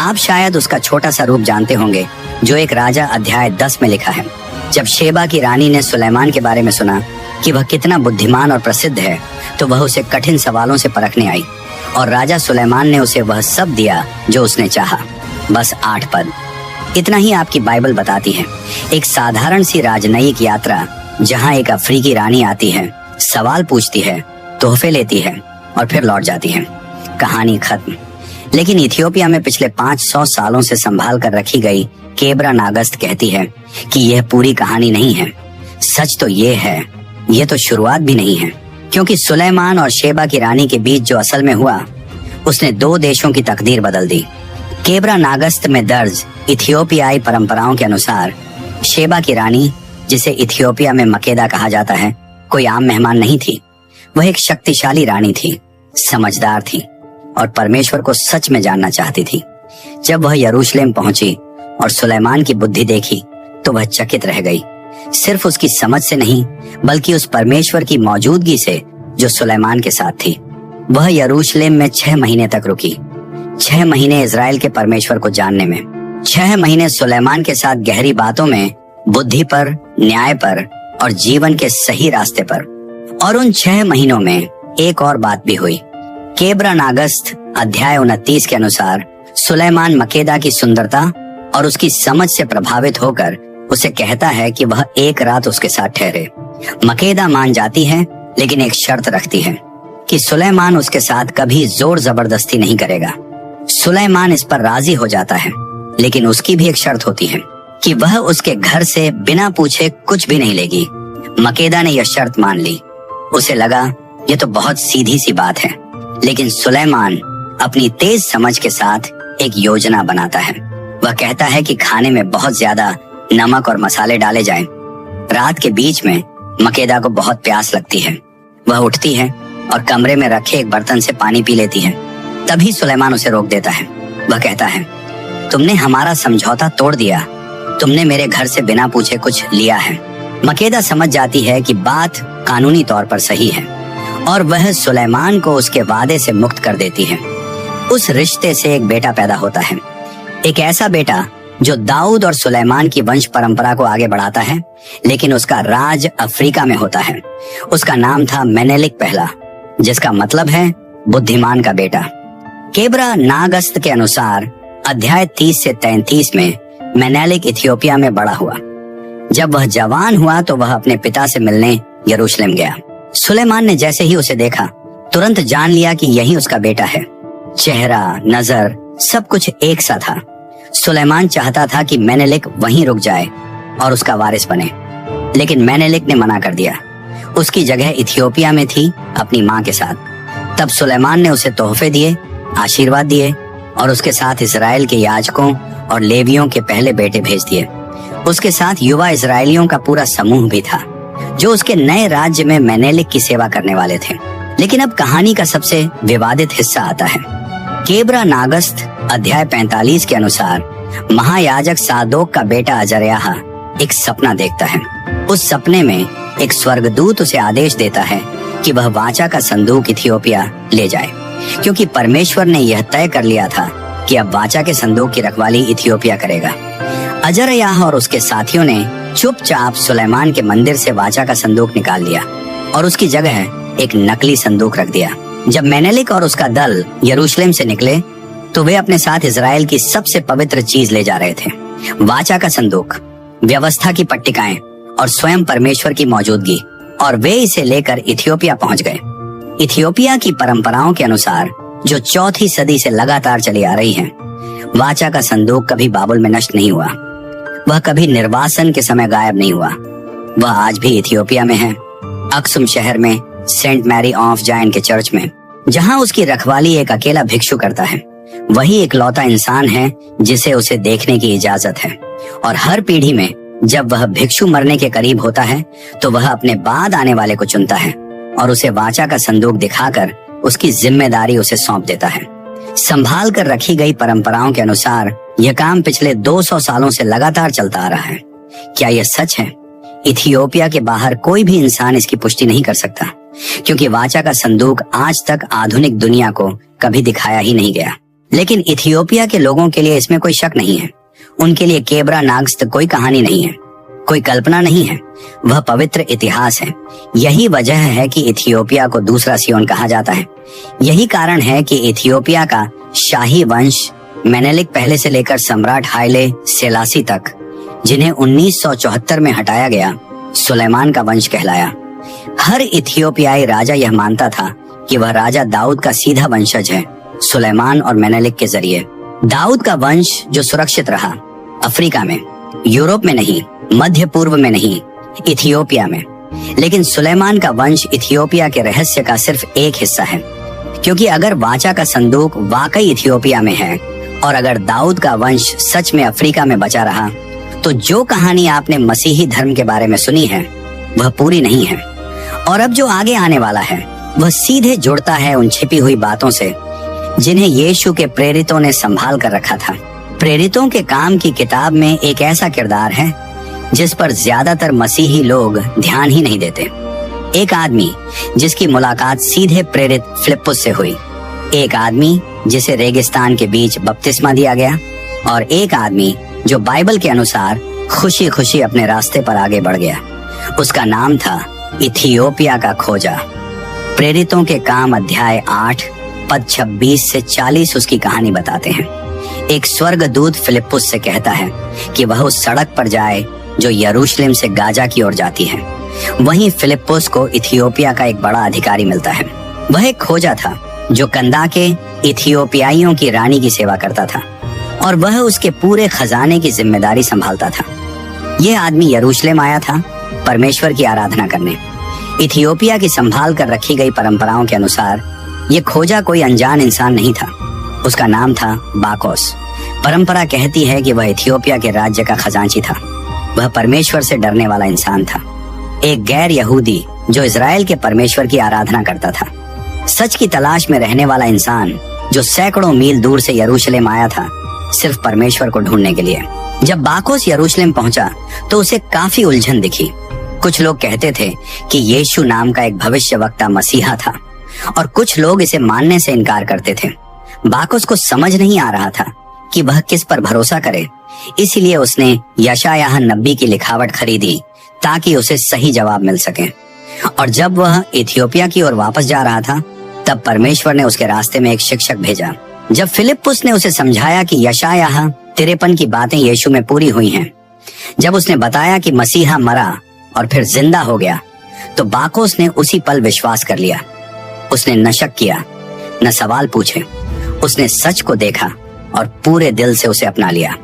आप शायद उसका छोटा सा रूप जानते होंगे जो एक राजा अध्याय 10 में लिखा है। जब शेबा की रानी ने सुलेमान के बारे में सुना कि वह कितना बुद्धिमान और प्रसिद्ध है, तो वह उसे कठिन सवालों से परखने आई और राजा सुलेमान ने उसे वह सब दिया जो उसने चाहा। बस 8 पद। इतना ही आपकी बाइबल बताती है। एक साधारण सी राजनयिक यात्रा जहां एक अफ्रीकी रानी आती है, सवाल पूछती है, तोहफे लेती है और फिर लौट जाती है। कहानी खत्म। लेकिन इथियोपिया में पिछले 500 सालों से संभाल कर रखी गई केब्रा नागस्त कहती है कि यह पूरी कहानी नहीं है। सच तो ये है, यह तो शुरुआत भी नहीं है, क्योंकि सुलेमान और शेबा की रानी के बीच जो असल में हुआ, उसने 2 देशों की तकदीर बदल दी। केब्रा नागस्त में दर्ज इथियोपियाई परंपराओं के अनुसार शेबा की रानी, जिसे इथियोपिया में मकेदा कहा जाता है, कोई आम मेहमान नहीं थी। वह एक शक्तिशाली रानी थी, समझदार थी और परमेश्वर को सच में जानना चाहती थी। जब वह यरूशलेम पहुंची और सुलेमान की बुद्धि देखी तो वह चकित रह गई, सिर्फ उसकी समझ से नहीं बल्कि उस परमेश्वर की मौजूदगी से जो सुलेमान के साथ थी। वह यरूशलेम में 6 महीने तक रुकी। 6 महीने इजराइल के परमेश्वर को जानने में, 6 महीने सुलेमान के साथ गहरी बातों में, बुद्धि पर, न्याय पर और जीवन के सही रास्ते पर। और उन 6 महीनों में एक और बात भी हुई। केब्रा नागस्त अध्याय 29 के अनुसार सुलेमान मकेदा की सुंदरता और उसकी समझ से प्रभावित होकर उसे कहता है कि वह एक रात उसके साथ ठहरे। मकेदा मान जाती है, लेकिन एक शर्त रखती है कि सुलेमान उसके साथ कभी जोर जबरदस्ती नहीं करेगा। सुलेमान इस पर राजी हो जाता है, लेकिन उसकी भी एक शर्त होती है कि वह उसके घर से बिना पूछे कुछ भी नहीं लेगी। मकेदा ने यह शर्त मान ली। उसे लगा यह तो बहुत सीधी सी बात है, लेकिन सुलेमान अपनी तेज समझ के साथ एक योजना बनाता है। वह कहता है कि खाने में बहुत ज्यादा नमक और मसाले डाले जाएं। रात के बीच में मकेदा को बहुत प्यास लगती है। वह उठती है और कमरे में रखे एक बर्तन से पानी पी लेती है। तभी सुलेमान उसे रोक देता है। वह कहता है, तुमने हमारा समझौता तोड़ दिया, तुमने मेरे घर से बिना पूछे कुछ लिया है। मकेदा समझ जाती है कि बात कानूनी तौर पर सही है और वह सुलेमान को उसके वादे से मुक्त कर देती है। उस रिश्ते से एक बेटा पैदा होता है, एक ऐसा बेटा जो दाऊद और सुलेमान की वंश परंपरा को आगे बढ़ाता है, लेकिन उसका राज अफ्रीका में होता है। उसका नाम था मेनेलिक पहला, जिसका मतलब है बुद्धिमान का बेटा। केब्रा नागस्त के अनुसार अध्याय 30 से 33 में मेनेलिक इथियोपिया में बड़ा हुआ। जब वह जवान हुआ तो वह अपने पिता से मिलने यरूशलेम गया। सुलेमान ने जैसे ही उसे देखा तुरंत जान लिया कि यही उसका बेटा है। चेहरा, नजर, सब कुछ एक सा था। सुलेमान चाहता था कि मेनेलिक वहीं रुक जाए और उसका वारिस बने, लेकिन मेनेलिक ने मना कर दिया। उसकी जगह इथियोपिया में थी अपनी माँ के साथ। तब सुलेमान ने उसे तोहफे दिए, आशीर्वाद दिए और उसके साथ इजराइल के याजकों और लेवियों के पहले बेटे भेज दिए। उसके साथ युवा इजरायलियों का पूरा समूह भी था जो उसके नए राज्य में मेनेलिक की सेवा करने वाले थे। लेकिन अब कहानी का सबसे विवादित हिस्सा आता है। केब्रा नागस्त अध्याय 45 के अनुसार महायाजक सादोक का बेटा अजर्याह एक सपना देखता है। उस सपने में एक स्वर्गदूत उसे आदेश देता है कि वह वाचा का संदूक इथियोपिया ले जाए, क्योंकि परमेश्वर ने यह तय कर लिया था कि अब वाचा के संदूक की रखवाली इथियोपिया करेगा। अजर्याह और उसके साथियों ने चुपचाप सुलेमान के मंदिर से वाचा का संदूक निकाल लिया और उसकी जगह एक नकली संदूक रख दिया। जब मेनेलिक और उसका दल यरूशलेम से निकले तो वे अपने साथ इजराइल की सबसे पवित्र चीज ले जा रहे थे, वाचा का संदूक, व्यवस्था की पट्टिकाएं और स्वयं परमेश्वर की मौजूदगी, और वे इसे लेकर इथियोपिया पहुंच गए। इथियोपिया की परंपराओं के अनुसार, जो 4वीं सदी से लगातार चली आ रही है, वाचा का संदूक कभी बाबुल में नष्ट नहीं हुआ। वह कभी निर्वासन के समय गायब नहीं हुआ। वह आज भी इथियोपिया में है, अक्सुम शहर में सेंट मैरी ऑफ जायन के चर्च में, जहां उसकी रखवाली एक अकेला भिक्षु करता है। वही एकलौता इंसान है जिसे उसे देखने की इजाजत है। और हर पीढ़ी में जब वह भिक्षु मरने के करीब होता है तो वह अपने बाद आने वाले को चुनता है और उसे वाचा का संदूक दिखाकर उसकी जिम्मेदारी उसे सौंप देता है। संभाल कर रखी गई परंपराओं के अनुसार यह काम पिछले 200 सालों से लगातार चलता आ रहा है। क्या यह सच है? इथियोपिया के बाहर कोई भी इंसान इसकी पुष्टि नहीं कर सकता, क्योंकि वाचा का संदूक आज तक आधुनिक दुनिया को कभी दिखाया ही नहीं गया। लेकिन इथियोपिया के लोगों के लिए इसमें कोई शक नहीं है। उनके लिए केब्रा नागस्त कोई कहानी नहीं है, कोई कल्पना नहीं है, वह पवित्र इतिहास है। यही वजह है कि इथियोपिया को दूसरा सियोन कहा जाता है। यही कारण है कि इथियोपिया का शाही वंश मेनेलिक पहले से लेकर सम्राट हाइले सेलासी तक, जिन्हें 1974 में हटाया गया, सुलेमान का वंश कहलाया। हर इथियोपियाई राजा यह मानता था कि वह राजा दाऊद का सीधा वंशज है, सुलेमान और मेनेलिक के जरिए। दाऊद का वंश जो सुरक्षित रहा अफ्रीका में, यूरोप में नहीं, मध्य पूर्व में नहीं, इथियोपिया में। लेकिन सुलेमान का वंश इथियोपिया के रहस्य का सिर्फ एक हिस्सा है, क्योंकि अगर वाचा का संदूक वाकई इथियोपिया में है और अगर दाऊद का वंश सच में अफ्रीका में बचा रहा, तो जो कहानी आपने मसीही धर्म के बारे में सुनी है वह पूरी नहीं है। और अब जो आगे आने वाला है वह सीधे जुड़ता है उन छिपी हुई बातों से जिन्हें यीशु के प्रेरितों ने संभाल कर रखा था। प्रेरितों के काम की किताब में एक ऐसा किरदार है जिस पर ज्यादातर मसीही लोग ध्यान ही नहीं देते। एक आदमी जिसकी मुलाकात सीधे प्रेरित फिलिप्पुस से हुई, एक आदमी जिसे रेगिस्तान के बीच बपतिस्मा दिया गया, और एक आदमी जो बाइबल के अनुसार खुशी खुशी अपने रास्ते पर आगे बढ़ गया। उसका नाम था इथियोपिया का खोजा। प्रेरितों के काम अध्याय 8 पद 26 से 40 उसकी कहानी बताते हैं। एक स्वर्गदूत फिलिप्पुस से कहता है कि वह उस सड़क पर जाए जो यरूशलेम से गाजा की ओर जाती है। वहीं फिलिप्पुस को इथियोपिया का एक बड़ा अधिकारी मिलता है। वह एक खोजा था जो कंदाके इथियोपियाइयों की रानी की सेवा करता था और वह उसके पूरे खजाने की जिम्मेदारी संभालता था। यह आदमी यरूशलेम आया था परमेश्वर की आराधना करने। इथियोपिया की संभाल कर रखी गई परंपराओं के अनुसार यह खोजा कोई अनजान इंसान नहीं था। उसका नाम था बाकोस। परंपरा कहती है कि वह इथियोपिया के राज्य का खजांची था। वह परमेश्वर से डरने वाला इंसान था, एक गैर यहूदी जो इजराइल के परमेश्वर की आराधना करता था। सच की तलाश में रहने वाला इंसान जो सैकड़ों मील दूर से यरूशलेम आया था सिर्फ परमेश्वर को ढूंढने के लिए। जब बाकोस यरूशलेम पहुंचा तो उसे काफी उलझन दिखी। कुछ लोग कहते थे कि यीशु नाम का एक भविष्यवक्ता मसीहा था और कुछ लोग इसे मानने से इनकार करते थे। बाकोस को समझ नहीं आ रहा था कि वह किस पर भरोसा करे, इसलिए उसने यशायाह नबी की लिखावट खरीदी ताकि उसे सही जवाब मिल सके। और जब वह इथियोपिया की ओर वापस जा रहा था तब परमेश्वर ने उसके रास्ते में एक शिक्षक भेजा। जब फिलिप्पुस ने उसे समझाया कि यशायाह 53 की बातें यीशु में पूरी हुई हैं, जब उसने बताया कि मसीहा मरा और फिर जिंदा हो गया, तो बाकोस ने उसी पल विश्वास कर लिया। उसने न शक किया न सवाल पूछे, उसने सच को देखा और पूरे दिल से उसे अपना लिया।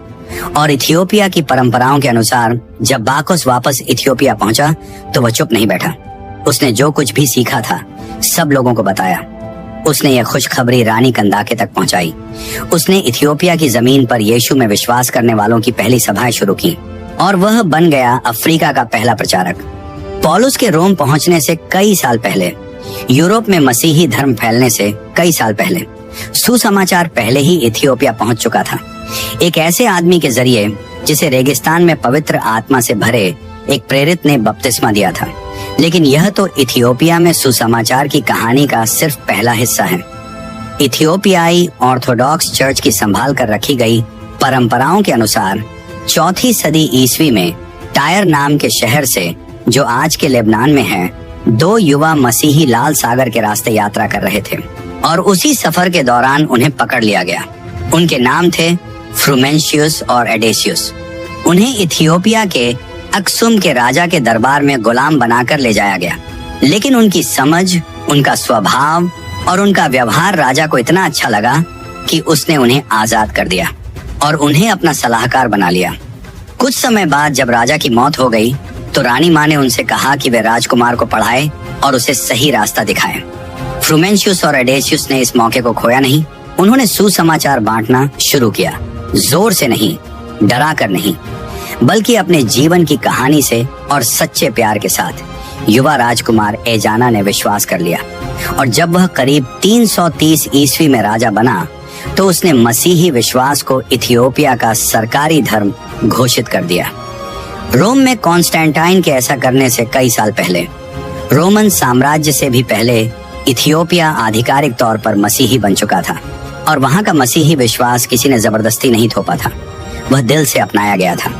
और इथियोपिया की परंपराओं के अनुसार जब बाकोस वापस इथियोपिया पहुंचा तो वह चुप नहीं बैठा। उसने जो कुछ भी सीखा था सब लोगों को बताया। उसने यह खुशखबरी रानी कंदाके तक पहुंचाई। उसने इथियोपिया की जमीन पर यीशु में विश्वास करने वालों की पहली सभाएं शुरू की और वह बन गया अफ्रीका का पहला प्रचारक। पौलुस के रोम पहुंचने से कई साल पहले, यूरोप में मसीही धर्म फैलने से कई साल पहले, सुसमाचार पहले ही इथियोपिया पहुंच चुका था, एक ऐसे आदमी के जरिए जिसे रेगिस्तान में पवित्र आत्मा से भरे एक प्रेरित ने बपतिस्मा दिया था। लेकिन यह तो इथियोपिया में सुसमाचार की कहानी का सिर्फ पहला हिस्सा है। इथियोपियाई ऑर्थोडॉक्स चर्च की संभाल कर रखी गई परंपराओं के अनुसार 4वीं सदी ईस्वी में टायर नाम के शहर से, जो आज के लेबनान में है, 2 युवा मसीही लाल सागर के रास्ते यात्रा कर रहे थे और उसी सफर के दौरान उन्हें पकड़ लिया गया। उनके नाम थे फ्रूमेंशियस और एडेशियस। उन्हें इथियोपिया के अक्सुम के राजा के दरबार में गुलाम बनाकर ले जाया गया, लेकिन उनकी समझ, उनका स्वभाव और उनका व्यवहार राजा को इतना अच्छा लगा कि उसने उन्हें आजाद कर दिया और उन्हें अपना सलाहकार बना लिया। कुछ समय बाद जब राजा की मौत हो गई तो रानी माँ ने उनसे कहा कि वे राजकुमार को पढ़ाए और उसे सही रास्ता दिखाए। फ्रूमेंशियस और एडेशियस ने इस मौके को खोया नहीं। उन्होंने सुसमाचार बांटना शुरू किया, जोर से नहीं, डरा कर नहीं, बल्कि अपने जीवन की कहानी से और सच्चे प्यार के साथ। युवा राजकुमार एजाना ने विश्वास कर लिया और जब वह करीब 330 ईस्वी में राजा बना तो उसने मसीही विश्वास को इथियोपिया का सरकारी धर्म घोषित कर दिया। रोम में कॉन्स्टेंटाइन के ऐसा करने से कई साल पहले, रोमन साम्राज्य से भी पहले, इथियोपिया आधिकारिक तौर पर मसीही बन चुका था और वहां का मसीही विश्वास किसी ने जबरदस्ती नहीं थोपा था, वह दिल से अपनाया गया था।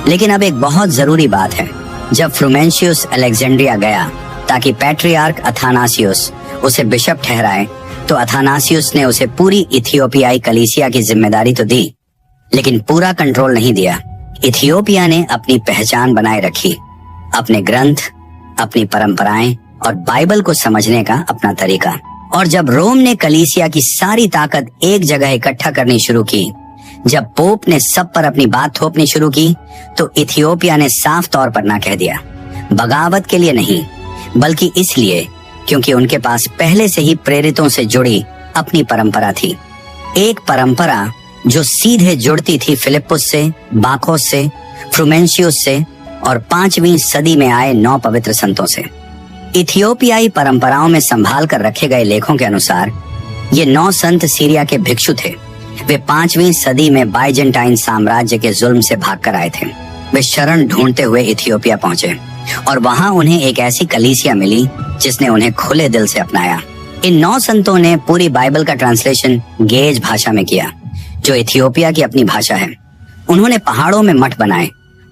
लेकिन अब एक बहुत जरूरी बात है, जब फ्रूमेंशियस अलेक्जेंड्रिया गया ताकि पैट्रियार्क अथानासियुस उसे बिशप ठहराए, तो अथानासियुस ने उसे पूरी इथियोपियाई कलीसिया की जिम्मेदारी तो दी, लेकिन पूरा कंट्रोल नहीं दिया। इथियोपिया ने अपनी पहचान बनाए रखी, अपने ग्रंथ, अपनी परंपराएं और बाइबल को समझने का अपना तरीका। और जब रोम ने कलीसिया की सारी ताकत एक जगह इकट्ठा करनी शुरू की, जब पोप ने सब पर अपनी बात थोपनी शुरू की, तो इथियोपिया ने साफ तौर पर ना कह दिया। बगावत के लिए नहीं, बल्कि इसलिए क्योंकि उनके पास पहले से ही प्रेरितों से जुड़ी अपनी परंपरा थी। एक परंपरा जो सीधे जुड़ती थी फिलिप्पुस से, बाकोस से, फ्रूमेंशियस से और 5वीं सदी में आए 9 पवित्र संतों से। इथियोपियाई परंपराओं में संभाल कर रखे गए लेखों के अनुसार ये 9 संत सीरिया के भिक्षु थे। वे 5वीं सदी में बाइजेंटाइन साम्राज्य के जुल्म से भागकर आए थे। वे शरण ढूंढते हुए इथियोपिया पहुंचे और वहां उन्हें एक ऐसी कलीसिया मिली जिसने उन्हें खुले दिल से अपनाया। इन 9 संतों ने पूरी बाइबल का ट्रांसलेशन गेज भाषा में किया, जो इथियोपिया की अपनी भाषा है। उन्होंने पहाड़ों में मठ बनाए।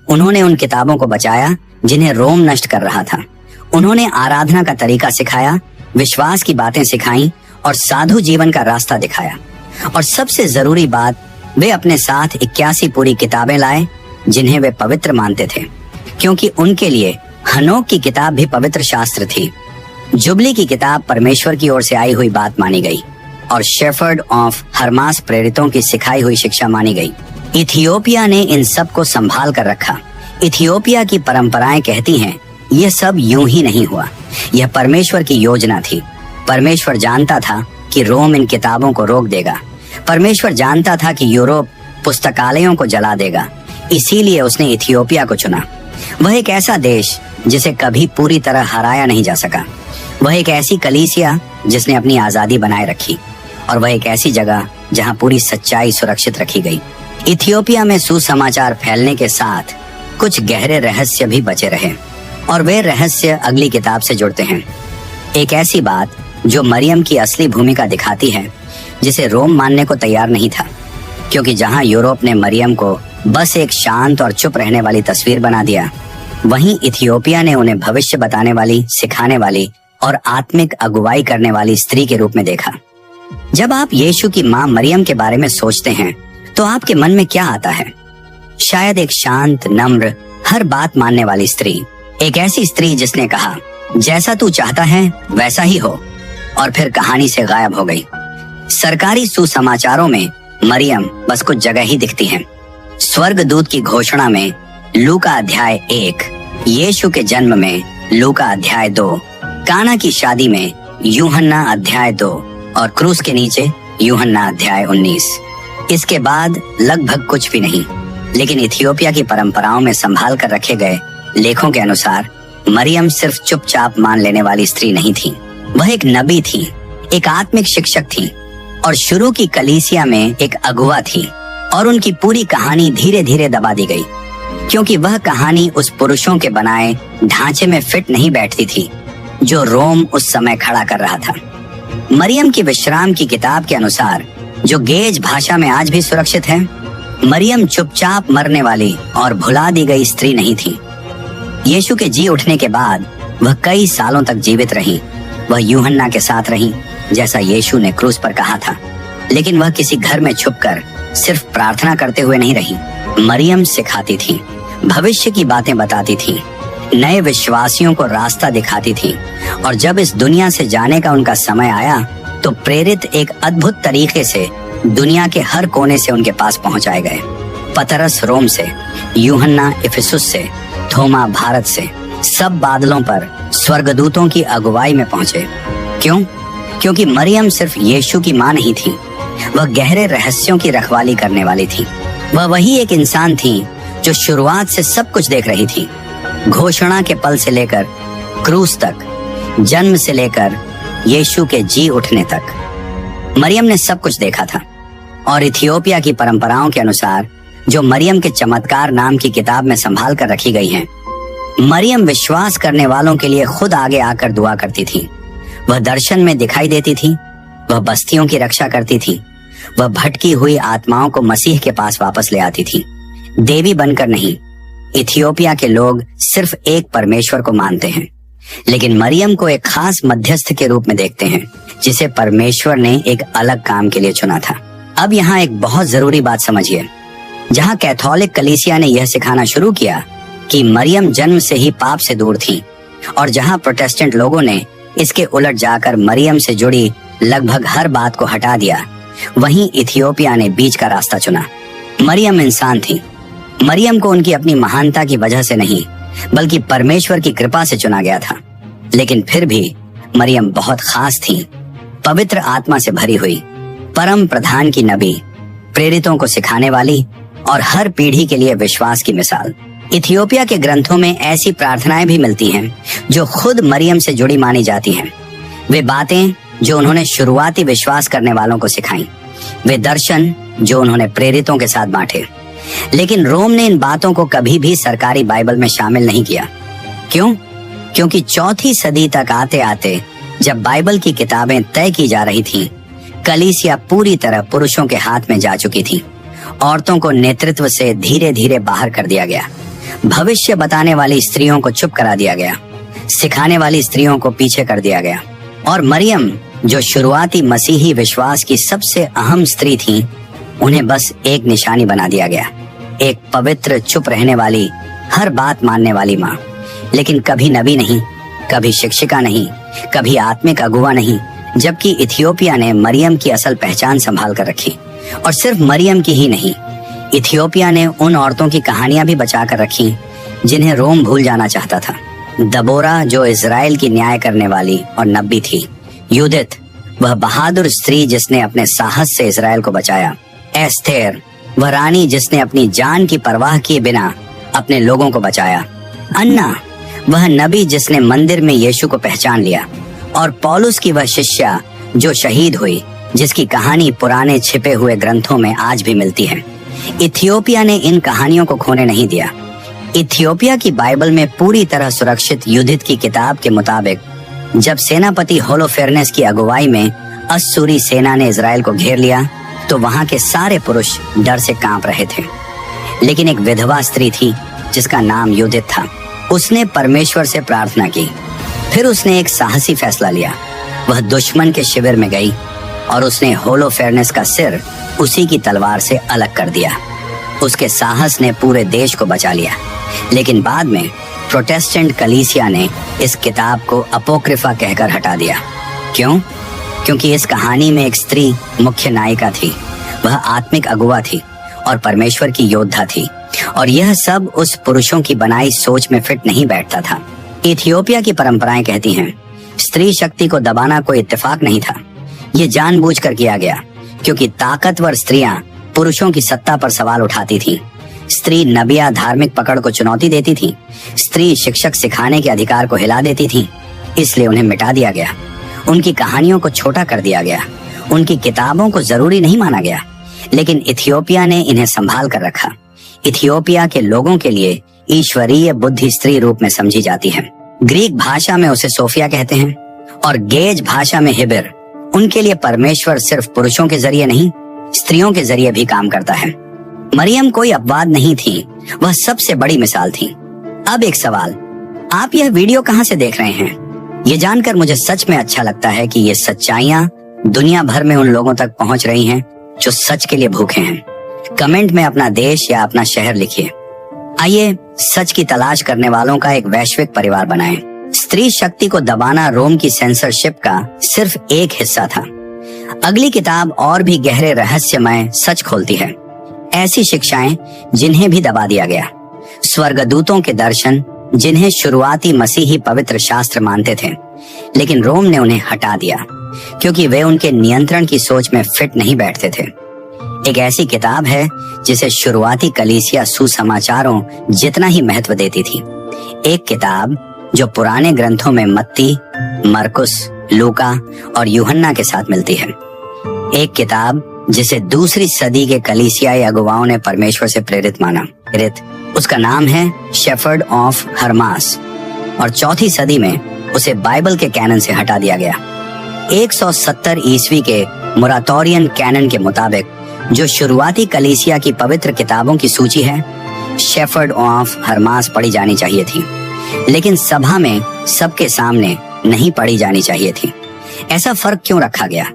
उन्होंने उन किताबों को बचाया जिन्हें रोम नष्ट कर रहा था। उन्होंने आराधना का तरीका सिखाया, विश्वास की बातें सिखाई और साधु जीवन का रास्ता दिखाया। और सबसे जरूरी बात, वे अपने साथ 81 पूरी किताबें लाए जिन्हें वे पवित्र मानते थे, क्योंकि उनके लिए हनोक की किताब भी पवित्र शास्त्र थी। जुबली की किताब परमेश्वर की ओर से आई हुई बात मानी गई और शेफर्ड ऑफ हरमास प्रेरितों की सिखाई हुई शिक्षा मानी गई। इथियोपिया ने इन सब को संभाल कर रखा। इथियोपिया की परंपराएं कहती हैं, यह सब यूं ही नहीं हुआ, यह परमेश्वर की योजना थी। परमेश्वर जानता था कि रोम इन किताबों को रोक देगा। परमेश्वर जानता था कि यूरोप पुस्तकालयों को जला देगा, इसीलिए उसने इथियोपिया को चुना। वह एक ऐसा देश जिसे कभी पूरी तरह हराया नहीं जा सका। वह एक ऐसी कलीसिया जिसने अपनी आजादी बनाए रखी और वह एक ऐसी जगह जहां पूरी सच्चाई सुरक्षित रखी गई। इथियोपिया में सुसमाचार फैलने के साथ कुछ गहरे रहस्य भी बचे रहे, और वे रहस्य अगली किताब से जुड़ते हैं। एक ऐसी बात जो मरियम की असली भूमिका दिखाती है, जिसे रोम मानने को तैयार नहीं था, क्योंकि जहां यूरोप ने मरियम को बस एक शांत और चुप रहने वाली तस्वीर बना दिया, वहीं इथियोपिया ने उन्हें भविष्य बताने वाली, सिखाने वाली और आत्मिक अगुवाई करने वाली स्त्री के रूप में देखा। जब आप यीशु की मां मरियम के बारे में सोचते हैं तो आपके मन में क्या आता है? शायद एक शांत, नम्र, हर बात मानने वाली स्त्री, एक ऐसी स्त्री जिसने कहा, जैसा तू चाहता है वैसा ही हो, और फिर कहानी से गायब हो गई। सरकारी सुसमाचारों में मरियम बस कुछ जगह ही दिखती हैं। स्वर्गदूत की घोषणा में लूका अध्याय 1, यीशु के जन्म में लूका अध्याय 2, काना की शादी में यूहन्ना अध्याय 2 और क्रूस के नीचे यूहन्ना अध्याय 19। इसके बाद लगभग कुछ भी नहीं। लेकिन इथियोपिया की परंपराओं में संभाल कर रखे गए लेखों के अनुसार मरियम सिर्फ चुपचाप मान लेने वाली स्त्री नहीं थी। वह एक नबी थी, एक आत्मिक शिक्षक थी, और शुरू की कलीसिया में एक अगुवा थी। और उनकी पूरी कहानी धीरे धीरे दबा दी गई, क्योंकि वह कहानी उस पुरुषों के बनाए ढांचे में फिट नहीं बैठती थी जो रोम उस समय खड़ा कर रहा था। मरियम की विश्राम की किताब के अनुसार, जो गेज भाषा में आज भी सुरक्षित है, मरियम चुपचाप मरने वाली और भुला दी गई स्त्री नहीं थी। यीशु के जी उठने के बाद वह कई सालों तक जीवित रही। वह यूहन्ना के साथ रही, जैसा यीशु ने क्रूस पर कहा था। लेकिन वह किसी घर में छुपकर सिर्फ प्रार्थना करते हुए नहीं रही। मरियम सिखाती थी, भविष्य की बातें बताती थी, नए विश्वासियों को रास्ता दिखाती थी, और जब इस दुनिया से जाने का उनका समय आया तो प्रेरित एक अद्भुत तरीके से दुनिया के हर कोने से उनके पास पहुंचाए गए। पतरस रोम से, यूहन्ना इफिसुस से, थोमा भारत से, सब बादलों पर स्वर्गदूतों की अगुवाई में पहुंचे। क्यों? क्योंकि मरियम सिर्फ यीशु की मां नहीं थी, वह गहरे रहस्यों की रखवाली करने वाली थी। वह वही एक इंसान थी जो शुरुआत से सब कुछ देख रही थी, घोषणा के पल से लेकर क्रूस तक, जन्म से लेकर यीशु के जी उठने तक। मरियम ने सब कुछ देखा था। और इथियोपिया की परंपराओं के अनुसार, जो मरियम के चमत्कार नाम की किताब में संभाल कर रखी गई हैं, मरियम विश्वास करने वालों के लिए खुद आगे आकर दुआ करती थी। वह दर्शन में दिखाई देती थी, वह बस्तियों की रक्षा करती थी, वह भटकी हुई आत्माओं को मसीह के पास वापस ले आती थी। देवी बनकर नहीं, इथियोपिया के लोग सिर्फ एक परमेश्वर को मानते हैं, लेकिन मरियम को एक खास मध्यस्थ के रूप में देखते हैं, जिसे परमेश्वर ने एक अलग काम के लिए चुना था। अब यहाँ एक बहुत जरूरी बात समझिए। जहाँ कैथोलिक कलीसिया ने यह सिखाना शुरू किया कि मरियम जन्म से ही पाप से दूर थी, और जहाँ प्रोटेस्टेंट लोगों ने इसके उलट जाकर मरियम से जुड़ी लगभग हर बात को हटा दिया, वहीं इथियोपिया ने बीच का रास्ता चुना। मरियम इंसान थी। मरियम को उनकी अपनी महानता की वजह से नहीं, बल्कि परमेश्वर की कृपा से चुना गया था। लेकिन फिर भी मरियम बहुत खास थी, पवित्र आत्मा से भरी हुई, परम प्रधान की नबी, प्रेरितों को सिखाने वाली और हर पीढ़ी के लिए विश्वास की मिसाल। इथियोपिया के ग्रंथों में ऐसी प्रार्थनाएं भी मिलती हैं जो खुद मरियम से जुड़ी मानी जाती हैं। वे बातें जो उन्होंने शुरुआती विश्वास करने वालों को सिखाई, वे दर्शन जो उन्होंने प्रेरितों के साथ बांटे। लेकिन रोम ने इन बातों को कभी भी सरकारी बाइबल में शामिल नहीं किया। क्यों? क्योंकि 4वीं सदी तक आते आते जब बाइबल की किताबें तय की जा रही थीं, कलीसिया पूरी तरह पुरुषों के हाथ में जा चुकी थी। औरतों को नेतृत्व से धीरे धीरे बाहर कर दिया गया, भविष्य बताने वाली स्त्रियों को चुप करा दिया गया, सिखाने वाली स्त्रियों को पीछे कर दिया गया, और मरियम जो शुरुआती मसीही विश्वास की सबसे अहम स्त्री थी, उन्हें बस एक निशानी बना दिया गया, एक पवित्र, चुप रहने वाली, हर बात मानने वाली माँ। लेकिन कभी नबी नहीं, कभी शिक्षिका नहीं, कभी आत्मिक अगुवा नहीं। जबकि इथियोपिया ने मरियम की असल पहचान संभाल कर रखी, और सिर्फ मरियम की ही नहीं, इथियोपिया ने उन औरतों की कहानियां भी बचा कर रखी जिन्हें रोम भूल जाना चाहता था। दबोरा जो इजराइल की न्याय करने वाली और नबी थी, यूदित वह बहादुर स्त्री जिसने अपने साहस से इजराइल को बचाया, एस्थेर वह रानी जिसने अपनी जान की परवाह किए बिना अपने लोगों को बचाया, अन्ना वह नबी जिसने मंदिर में यीशु को पहचान लिया, और पौलुस की वह शिष्या जो शहीद हुई, जिसकी कहानी पुराने छिपे हुए ग्रंथों में आज भी मिलती है। इथियोपिया ने इन कहानियों को खोने नहीं दिया। इथियोपिया की बाइबल में पूरी तरह सुरक्षित युधित की किताब के मुताबिक जब सेनापति होलोफेरनेस की अगुवाई में अश्शूरी सेना ने इजराइल को घेर लिया तो वहां के सारे पुरुष डर से कांप रहे थे। लेकिन एक विधवा स्त्री थी जिसका नाम युधित था। उसने परमेश्वर से प्रार्थना की। फिर उसने एक साहसी फैसला लिया। वह दुश्मन के शिविर में गई और उसने होलोफेरनेस का सिर उसी की तलवार से अलग कर दिया। उसके साहस ने पूरे देश को बचा लिया। लेकिन बाद में प्रोटेस्टेंट कलीसिया ने इस किताब को अपोक्रिफा कहकर हटा दिया। क्यों? क्योंकि इस कहानी में एक स्त्री मुख्य नायिका थी। वह आत्मिक अगुवा थी और परमेश्वर की योद्धा थी, और यह सब उस पुरुषों की बनाई सोच में फिट नहीं बैठता था। इथियोपिया की परंपराएं कहती हैं स्त्री शक्ति को दबाना कोई इत्तेफाक नहीं था। ये जानबूझकर किया गया क्योंकि ताकतवर स्त्रियां पुरुषों की सत्ता पर सवाल उठाती थीं। स्त्री नबिया धार्मिक पकड़ को चुनौती देती थी। स्त्री शिक्षक सिखाने के अधिकार को हिला देती थी, इसलिए उन्हें मिटा दिया गया। उनकी कहानियों को छोटा कर दिया गया। उनकी किताबों को जरूरी नहीं माना गया। लेकिन इथियोपिया ने इन्हें संभाल कर रखा। इथियोपिया के लोगों के लिए ईश्वरीय बुद्धि स्त्री रूप में समझी जाती है। ग्रीक भाषा में उसे सोफिया कहते हैं और गेज भाषा में हिबिर। उनके लिए परमेश्वर सिर्फ पुरुषों के जरिए नहीं, स्त्रियों के जरिए भी काम करता है। मरियम कोई अपवाद नहीं थी, वह सबसे बड़ी मिसाल थी। अब एक सवाल, आप यह वीडियो कहां से देख रहे हैं? ये जानकर मुझे सच में अच्छा लगता है कि ये सच्चाइयां दुनिया भर में उन लोगों तक पहुंच रही हैं जो सच के लिए भूखे हैं। कमेंट में अपना देश या अपना शहर लिखिए। आइए सच की तलाश करने वालों का एक वैश्विक परिवार बनाएं। स्त्री शक्ति को दबाना रोम की सेंसरशिप का सिर्फ एक हिस्सा था। अगली किताब और भी गहरे रहस्यमय सच खोलती है। ऐसी शिक्षाएं जिन्हें भी दबा दिया गया, स्वर्गदूतों के दर्शन जिन्हें शुरुआती मसीही पवित्र शास्त्र मानते थे, लेकिन रोम ने उन्हें हटा दिया क्योंकि वे उनके नियंत्रण की सोच में फिट नहीं बैठते थे। एक ऐसी किताब है जिसे शुरुआती कलीसिया सुसमाचारों जितना ही महत्व देती थी। एक किताब जो पुराने ग्रंथों में मत्ती, मरकुस, लूका और यूहन्ना के साथ मिलती है। एक किताब जिसे दूसरी सदी के कलीसियाई अगुवाओं ने परमेश्वर से प्रेरित माना। उसका नाम है शेफर्ड ऑफ हरमास, और चौथी सदी में उसे बाइबल के कैनन से हटा दिया गया। 170 ईस्वी के मोराटोरियन कैनन के मुताबिक जो शुरुआती कलीसिया की पवित्र किताबों की सूची है, शेफर्ड ऑफ हरमास पढ़ी जानी चाहिए थी, लेकिन सभा में सबके सामने नहीं पढ़ी जानी चाहिए थी। ऐसा फर्क क्यों रखा गया?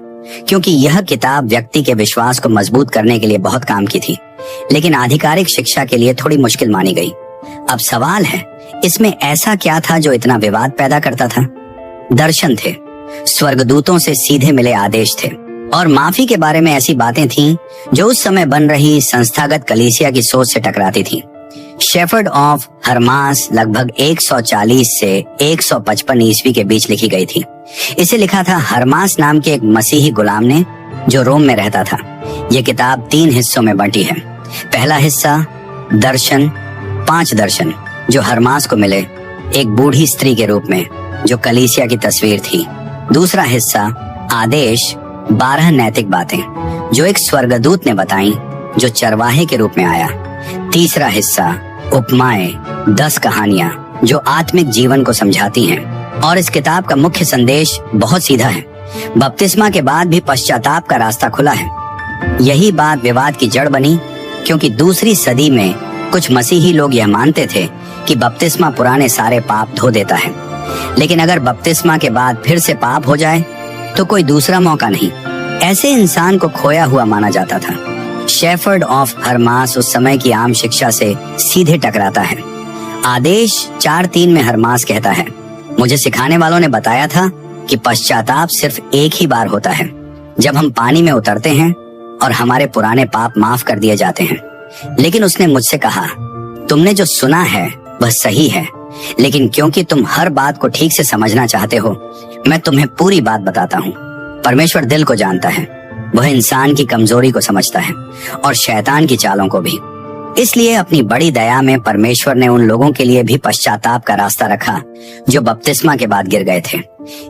क्योंकि यह किताब व्यक्ति के विश्वास को मजबूत करने के लिए बहुत काम की थी, लेकिन आधिकारिक शिक्षा के लिए थोड़ी मुश्किल मानी गई। अब सवाल है, इसमें ऐसा क्या था जो इतना विवाद पैदा करता था? दर्शन थे, स्वर्गदूतों से सीधे मिले आदेश थे, और माफी के बारे में ऐसी बातें थीं जो उस समय बन रही संस्थागत कलीसिया की सोच से टकराती थीं। शेफर्ड ऑफ हरमास लगभग 140 से 155 ईस्वी के बीच लिखी गई थी। इसे लिखा था हरमास नाम के एक मसीही गुलाम ने जो रोम में रहता था। यह किताब 3 हिस्सों में बंटी है। पहला हिस्सा दर्शन, 5 दर्शन जो हरमास को मिले एक बूढ़ी स्त्री के रूप में, जो कलीसिया की तस्वीर थी। दूसरा हिस्सा आदेश, 12 नैतिक बातें जो एक स्वर्गदूत ने बताई जो चरवाहे के रूप में आया। तीसरा हिस्सा उपमाएं, 10 कहानियां जो आत्मिक जीवन को समझाती हैं। और इस किताब का मुख्य संदेश बहुत सीधा है। बपतिस्मा के बाद भी पश्चाताप का रास्ता खुला है। यही बात विवाद की जड़ बनी, क्योंकि दूसरी सदी में कुछ मसीही लोग यह मानते थे कि बपतिस्मा पुराने सारे पाप धो देता है, लेकिन अगर बपतिस्मा के बाद फिर से पाप हो जाए तो कोई दूसरा मौका नहीं। ऐसे इंसान को खोया हुआ माना जाता था। शेफर्ड ऑफ हरमास उस समय की आम शिक्षा से सीधे टकराता है। आदेश 4:3 में हरमास कहता है, मुझे सिखाने वालों ने बताया था कि पश्चाताप सिर्फ एक ही बार होता है, जब हम पानी में उतरते हैं और हमारे पुराने पाप माफ कर दिए जाते हैं। लेकिन उसने मुझसे कहा, तुमने जो सुना है वह सही है, लेकिन क्योंकि तुम हर बात को ठीक से समझना चाहते हो, मैं तुम्हें पूरी बात बताता हूँ। परमेश्वर दिल को जानता है, वह इंसान की कमजोरी को समझता है और शैतान की चालों को भी। इसलिए अपनी बड़ी दया में परमेश्वर ने उन लोगों के लिए भी पश्चाताप का रास्ता रखा जो बपतिस्मा के बाद गिर गए थे।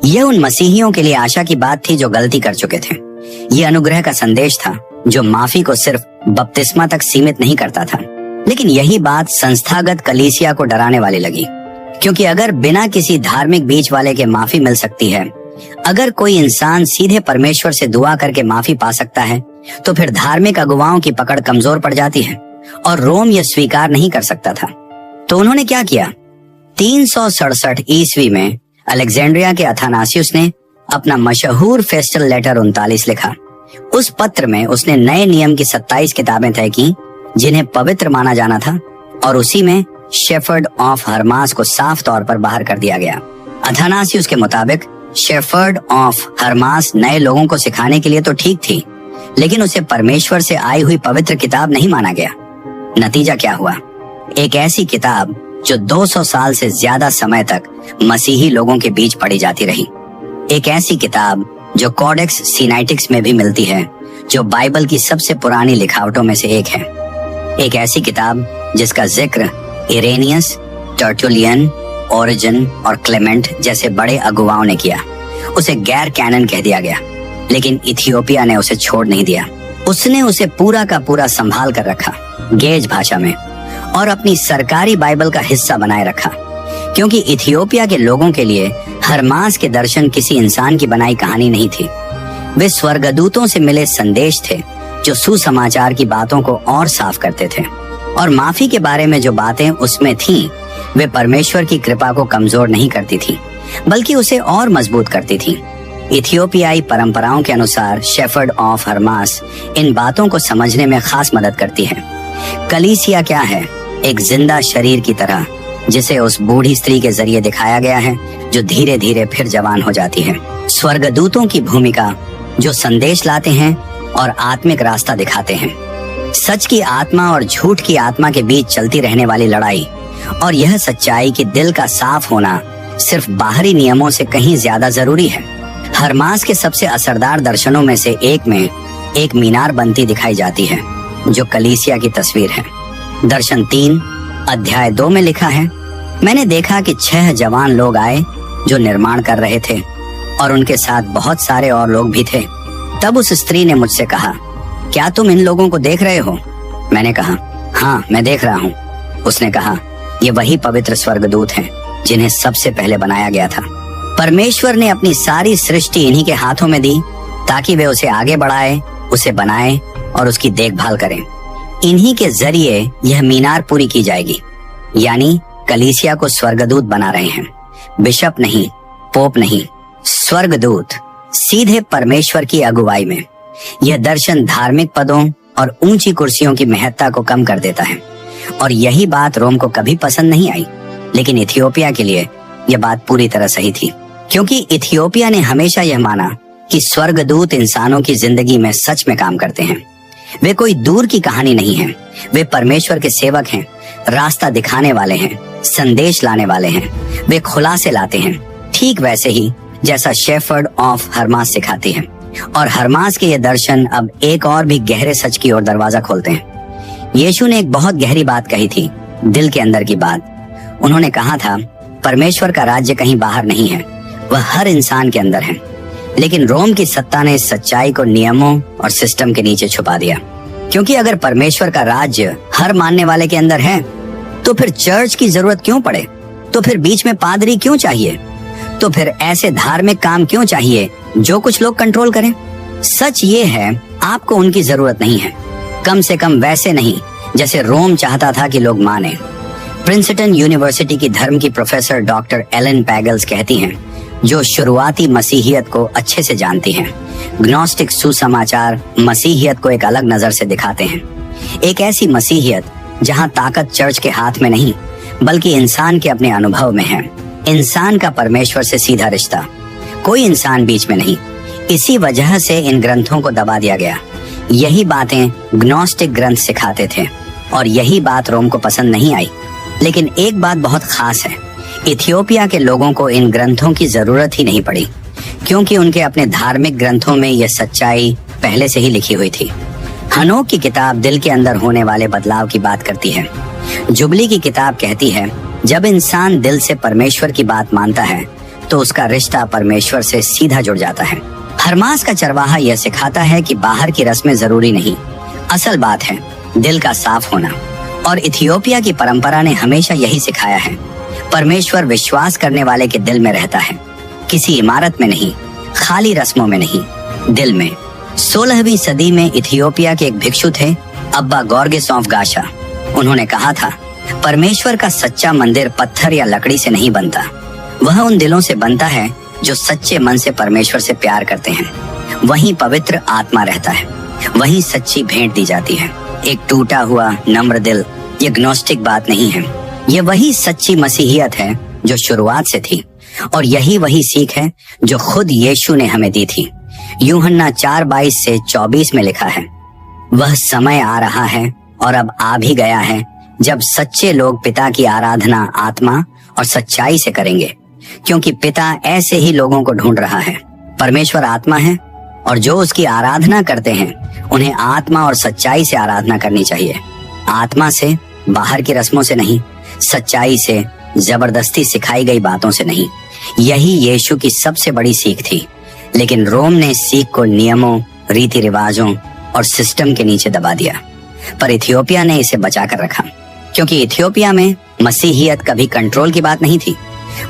यह उन मसीहियों के लिए आशा की बात थी जो गलती कर चुके थे। यह अनुग्रह का संदेश था जो माफी को सिर्फ बपतिस्मा तक सीमित नहीं करता था। लेकिन यही बात संस्थागत कलीसिया को डराने वाली लगी, क्योंकि अगर बिना किसी धार्मिक बीच वाले के माफी मिल सकती है, अगर कोई इंसान सीधे परमेश्वर से दुआ करके माफी पा सकता है, तो फिर धार्मिक अगुवाओं की पकड़ कमजोर पड़ जाती है और रोम यह स्वीकार नहीं कर सकता था। तो उन्होंने क्या किया? 367 ईस्वी में अलेक्जेंड्रिया के अथानासियुस ने अपना मशहूर फेस्टल लेटर 39 लिखा। उस पत्र में उसने नए नियम की 27 किताबें तय की जिन्हें पवित्र माना जाना था, और उसी में शेफर्ड ऑफ हरमास को साफ तौर पर बाहर कर दिया गया। अथानासियुस के मुताबिक शेफर्ड ऑफ हरमास नए लोगों को सिखाने के लिए तो ठीक थी, लेकिन उसे परमेश्वर से आई हुई पवित्र किताब नहीं माना गया। नतीजा क्या हुआ? एक ऐसी किताब जो 200 साल से ज्यादा समय तक मसीही लोगों के बीच पढ़ी जाती रही। एक ऐसी किताब जो कॉडेक्स सिनाइटिक्स में भी मिलती है, जो बाइबल की सबसे पुरानी लिखावटों में से एक है। एक ऐसी किताब जिसका जिक्र इरेनियस, टर्टुलियन, ओरिजिन और क्लेमेंट जैसे बड़े अगुवाओं ने किया। उसे गैर कैनन कह दिया गया, लेकिन इथियोपिया ने उसे छोड़ नहीं दिया। उसने उसे पूरा का पूरा संभाल कर रखा, गेज भाषा में, और अपनी सरकारी बाइबल का हिस्सा बनाए रखा, क्योंकि इथियोपिया के लोगों के लिए हरमास के दर्शन किसी इंसान की बनाई कहानी नहीं थी। वे स्वर्गदूतों से मिले संदेश थे जो सुसमाचार की बातों को और साफ करते थे, और माफी के बारे में जो बातें उसमें थीं, वे परमेश्वर की कृपा को कमजोर नहीं करती थी, बल्कि उसे और मजबूत करती थी। इथियोपियाई परंपराओं के अनुसार शेफर्ड ऑफ हरमास इन बातों को समझने में खास मदद करती है। कलीसिया क्या है? एक जिंदा शरीर की तरह, जिसे उस बूढ़ी स्त्री के जरिए दिखाया गया है, जो धीरे धीरे फिर जवान हो जाती है। स्वर्गदूतों की भूमिका, जो संदेश लाते हैं और आत्मिक रास्ता दिखाते हैं। सच की आत्मा और झूठ की आत्मा के बीच चलती रहने वाली लड़ाई, और यह सच्चाई कि दिल का साफ होना सिर्फ बाहरी नियमों से कहीं ज्यादा जरूरी है। हरमास के सबसे असरदार दर्शनों में से एक में एक मीनार बनती दिखाई जाती है, जो कलीसिया की तस्वीर है। दर्शन 3 अध्याय 2 में लिखा है, मैंने देखा कि 6 जवान लोग आए जो निर्माण कर रहे थे, और उनके साथ बहुत सारे और लोग भी थे। तब उस स्त्री ने मुझसे कहा, क्या तुम इन लोगों को देख रहे हो? मैंने कहा, हाँ, मैं देख रहा हूँ। उसने कहा, ये वही पवित्र स्वर्गदूत हैं जिन्हें सबसे पहले बनाया गया था। परमेश्वर ने अपनी सारी सृष्टि इन्हीं के हाथों में दी, ताकि वे उसे आगे बढ़ाए, उसे बनाए और उसकी देखभाल करें। इन्हीं के जरिए यह मीनार पूरी की जाएगी। यानी कलीसिया को स्वर्गदूत बना रहे हैं, बिशप नहीं, पोप नहीं, स्वर्गदूत, सीधे परमेश्वर की अगुवाई में। यह दर्शन धार्मिक पदों और ऊंची कुर्सियों की महत्ता को कम कर देता है, और यही बात रोम को कभी पसंद नहीं आई। लेकिन इथियोपिया के लिए यह बात पूरी तरह सही थी, क्योंकि इथियोपिया ने हमेशा यह माना कि स्वर्गदूत इंसानों की जिंदगी में सच में काम करते हैं। वे कोई दूर की कहानी नहीं है, वे परमेश्वर के सेवक हैं, रास्ता दिखाने वाले हैं, संदेश लाने वाले हैं। वे खुलासे लाते हैं, ठीक वैसे ही जैसा शेफर्ड ऑफ हरमास सिखाती है। और हरमास के ये दर्शन अब एक और भी गहरे सच की ओर दरवाजा खोलते हैं। यीशु ने एक बहुत गहरी बात कही थी, दिल के अंदर की बात। उन्होंने कहा था, परमेश्वर का राज्य कहीं बाहर नहीं है, वह हर इंसान के अंदर है। लेकिन रोम की सत्ता ने इस सच्चाई को नियमों और सिस्टम के नीचे छुपा दिया, क्योंकि अगर परमेश्वर का राज्य हर मानने वाले के अंदर है, तो फिर चर्च की जरूरत क्यों पड़े? तो फिर बीच में पादरी क्यों चाहिए? तो फिर ऐसे धार्मिक काम क्यों चाहिए जो कुछ लोग कंट्रोल करें? सच ये है, आपको उनकी जरूरत नहीं है, कम से कम वैसे नहीं जैसे रोम चाहता था कि लोग माने। प्रिंसटन यूनिवर्सिटी की धर्म की प्रोफेसर डॉक्टर एलन पैगल्स कहती हैं, जो शुरुआती मसीहियत को अच्छे से जानती हैं, ग्नोस्टिक सुसमाचार मसीहियत को एक अलग नजर से दिखाते हैं। एक ऐसी मसीहियत जहां ताकत चर्च के हाथ में नहीं, बल्कि इंसान के अपने अनुभव में है। इंसान का परमेश्वर से सीधा रिश्ता, कोई इंसान बीच में नहीं। इसी वजह से इन ग्रंथों को दबा दिया गया। यही बातें ग्नोस्टिक ग्रंथ सिखाते थे, और यही बात रोम को पसंद नहीं आई। लेकिन एक बात बहुत खास है, इथियोपिया के लोगों को इन ग्रंथों की जरूरत ही नहीं पड़ी, क्योंकि उनके अपने धार्मिक ग्रंथों में यह सच्चाई पहले से ही लिखी हुई थी। हनोक की किताब दिल के अंदर होने वाले बदलाव की बात करती है। जुबली की किताब कहती है, जब इंसान दिल से परमेश्वर की बात मानता है तो उसका रिश्ता परमेश्वर से सीधा जुड़ जाता है। हरमास का चरवाहा यह सिखाता है कि बाहर की रस्में जरूरी नहीं, असल बात है दिल का साफ होना, और इथियोपिया की परंपरा ने हमेशा यही सिखाया है। परमेश्वर विश्वास करने वाले के दिल में रहता है, किसी इमारत में नहीं, खाली रस्मों में नहीं, दिल में। 16वीं सदी में इथियोपिया के एक भिक्षु थे, अब्बा गॉर्गेसॉफ गाशा। उन्होंने कहा था, परमेश्वर का सच्चा मंदिर पत्थर या लकड़ी से नहीं बनता, वह उन दिलों से बनता है जो सच्चे मन से परमेश्वर से प्यार करते हैं। वहीं पवित्र आत्मा रहता है, वहीं सच्ची भेंट दी जाती है। एक टूटा हुआ नम्र दिल ये ग्नोस्टिक बात नहीं है, ये वही सच्ची मसीहियत है जो शुरुआत से थी, और यही वही सीख है जो खुद यीशु ने हमें दी थी। यूहन्ना 4:22 से 24 में लिखा है, वह समय आ रहा है और अब आ भी गया है जब सच्चे लोग पिता की आराधना आत्मा और सच्चाई से करेंगे, क्योंकि पिता ऐसे ही लोगों को ढूंढ रहा है। परमेश्वर आत्मा है और जो उसकी आराधना करते हैं उन्हें आत्मा और सच्चाई से आराधना करनी चाहिए। आत्मा से, बाहर की रस्मों से नहीं, सच्चाई से, जबरदस्ती सिखाई गई बातों से नहीं। यही यीशु की सबसे बड़ी सीख थी, लेकिन रोम ने इस सीख को नियमों, रीति रिवाजों और सिस्टम के नीचे दबा दिया। पर इथियोपिया ने इसे बचा कर रखा, क्योंकि इथियोपिया में मसीहियत कभी कंट्रोल की बात नहीं थी,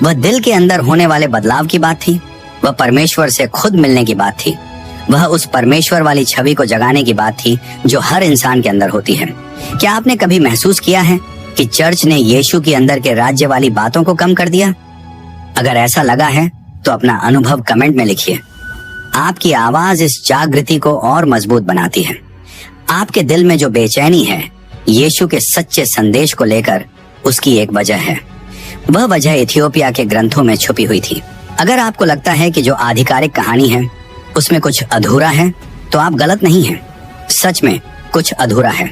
वह दिल के अंदर होने वाले बदलाव की बात थी, वह परमेश्वर से खुद मिलने की बात थी, वह उस परमेश्वर वाली छवि को जगाने की बात थी जो हर इंसान के अंदर होती है। क्या आपने कभी महसूस किया है कि चर्च ने यीशु के अंदर के राज्य वाली बातों को कम कर दिया? अगर ऐसा लगा है तो अपना अनुभव कमेंट में लिखिए। आपकी आवाज इस जागृति को और मजबूत बनाती है। आपके दिल में जो बेचैनी है यीशु के सच्चे संदेश को लेकर, उसकी एक वजह है। वह वजह इथियोपिया के ग्रंथों में छुपी हुई थी। अगर आपको लगता है कि जो आधिकारिक कहानी है उसमें कुछ अधूरा है, तो आप गलत नहीं हैं। सच में कुछ अधूरा है,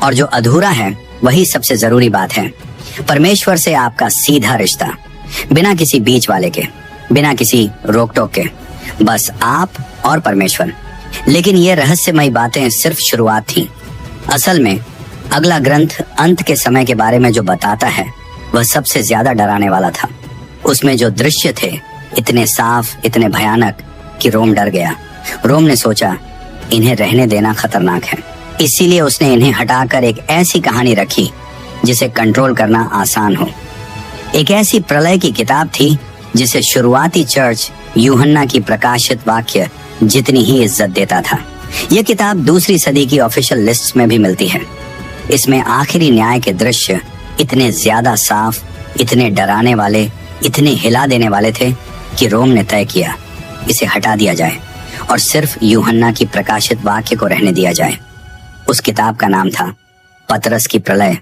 और जो अधूरा है वही सबसे जरूरी बात है। परमेश्वर से आपका सीधा रिश्ता, बिना किसी बीच वाले के, बिना किसी रोक टोक के, बस आप और परमेश्वर। लेकिन ये रहस्यमयी बातें सिर्फ शुरुआत थी। असल में अगला ग्रंथ अंत के समय के बारे में जो बताता है वह सबसे ज्यादा डराने वाला था। उसमें जो दृश्य थे इतने साफ, इतने भयानक कि रोम डर गया। रोम ने सोचा इन्हें रहने देना खतरनाक है, इसीलिए उसने इन्हें हटाकर एक ऐसी कहानी रखी जिसे कंट्रोल करना आसान हो। एक ऐसी प्रलय की किताब थी जिसे शुरुआती चर्च यूहन्ना की प्रकाशित वाक्य जितनी ही इज्जत देता था। यह किताब दूसरी सदी की ऑफिशियल लिस्ट में भी मिलती है। इसमें आखिरी न्याय के दृश्य इतने ज्यादा साफ, इतने डराने वाले, इतने हिला देने वाले थे कि रोम ने तय किया इसे हटा दिया जाए और सिर्फ यूहन्ना की प्रकाशित वाक्य को रहने दिया जाए। उस किताब का नाम था पतरस की प्रलय,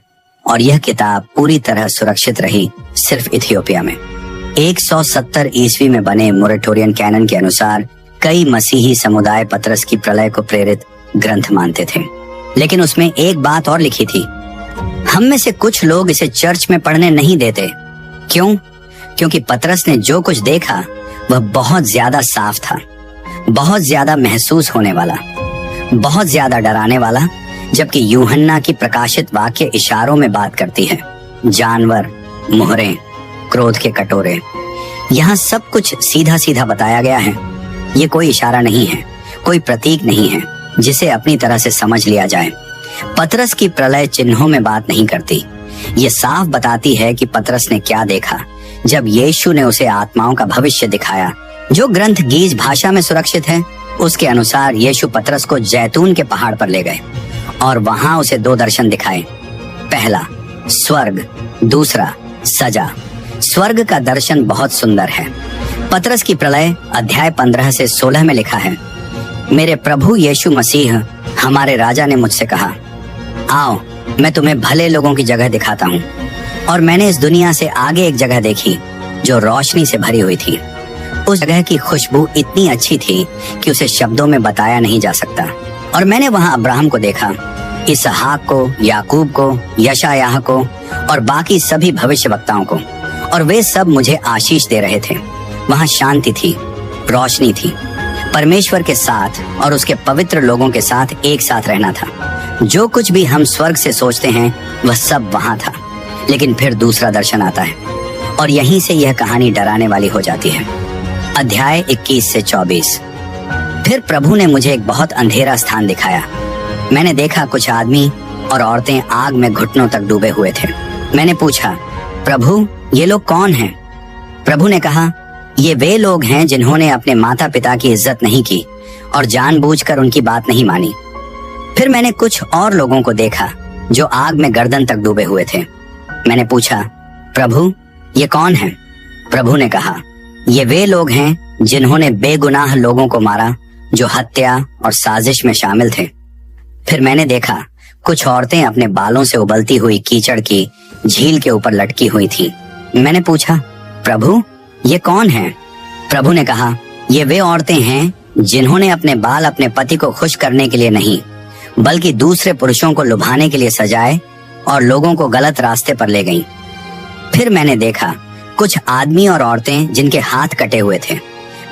और यह किताब पूरी तरह सुरक्षित रही सिर्फ इथियोपिया में। 170 ईस्वी में बने मोरेटोरियन कैनन के अनुसार कई मसीही समुदाय पतरस की प्रलय को प्रेरित ग्रंथ मानते थे, लेकिन उसमें एक बात और लिखी थी, हम में से कुछ लोग इसे चर्च में पढ़ने नहीं देते। क्यों? क्योंकि पतरस ने जो कुछ देखा वह बहुत ज्यादा साफ था, बहुत ज्यादा महसूस होने वाला, बहुत ज्यादा डराने वाला, जबकि यूहन्ना की प्रकाशित वाक्य इशारों में बात करती है। जानवर, मोहरें, क्रोध के कटोरे, यहाँ सब कुछ सीधा सीधा बताया गया है। ये कोई इशारा नहीं है, कोई प्रतीक नहीं है जिसे अपनी तरह से समझ लिया जाए। पतरस की प्रलय चिन्हों में बात नहीं करती, ये साफ बताती है कि पतरस ने क्या देखा जब यीशु ने उसे आत्माओं का भविष्य दिखाया। जो ग्रंथ गीज भाषा में सुरक्षित है उसके अनुसार यीशु पतरस को जैतून के पहाड़ पर ले गए और वहां उसे 2 दर्शन दिखाए। पहला स्वर्ग, दूसरा सजा। स्वर्ग का दर्शन बहुत सुंदर है। पतरस की प्रलय अध्याय 15 से 16 में लिखा है, मेरे प्रभु यीशु मसीह हमारे राजा ने मुझसे कहा, आओ मैं तुम्हें भले लोगों की जगह दिखाता हूँ। और मैंने इस दुनिया से आगे एक जगह देखी जो रोशनी से भरी हुई थी। उस जगह की खुशबू इतनी अच्छी थी कि उसे शब्दों में बताया नहीं जा सकता। और मैंने वहां अब्राहम को देखा, इसहाक को, याकूब को, यशायाह को और बाकी सभी भविष्यवक्ताओं को, और वे सब मुझे आशीष दे रहे थे। वहां शांति थी, रोशनी थी, परमेश्वर के साथ और उसके पवित्र लोगों के साथ एक साथ रहना था। जो कुछ भी हम स्वर्ग से सोचते हैं वह सब वहां था। लेकिन फिर दूसरा दर्शन आता है और यहीं से यह कहानी डराने वाली हो जाती है। अध्याय 21 से 24। फिर प्रभु ने मुझे एक बहुत अंधेरा स्थान दिखाया। मैंने देखा कुछ आदमी और औरतें आग में घुटनों तक डूबे हुए थे। मैंने पूछा, प्रभु ये लोग कौन हैं? प्रभु ने कहा, ये वे लोग हैं जिन्होंने अपने माता पिता की इज्जत नहीं की और जानबूझकर उनकी बात नहीं मानी। फिर मैंने कुछ और लोगों को देखा जो आग में गर्दन तक डूबे हुए थे। मैंने पूछा, प्रभु ये कौन हैं? प्रभु ने कहा, ये वे लोग हैं जिन्होंने बेगुनाह लोगों को मारा जो हत्या और साजिश में शामिल थे। फिर मैंने देखा कुछ औरतें अपने बालों से उबलती हुई कीचड़ की झील के ऊपर लटकी हुई थी। मैंने पूछा, प्रभु ये कौन हैं? प्रभु ने कहा, ये वे औरतें हैं जिन्होंने अपने बाल अपने पति को खुश करने के लिए नहीं बल्कि दूसरे पुरुषों को लुभाने के लिए सजाए और लोगों को गलत रास्ते पर ले गईं। फिर मैंने देखा कुछ आदमी और औरतें जिनके हाथ कटे हुए थे,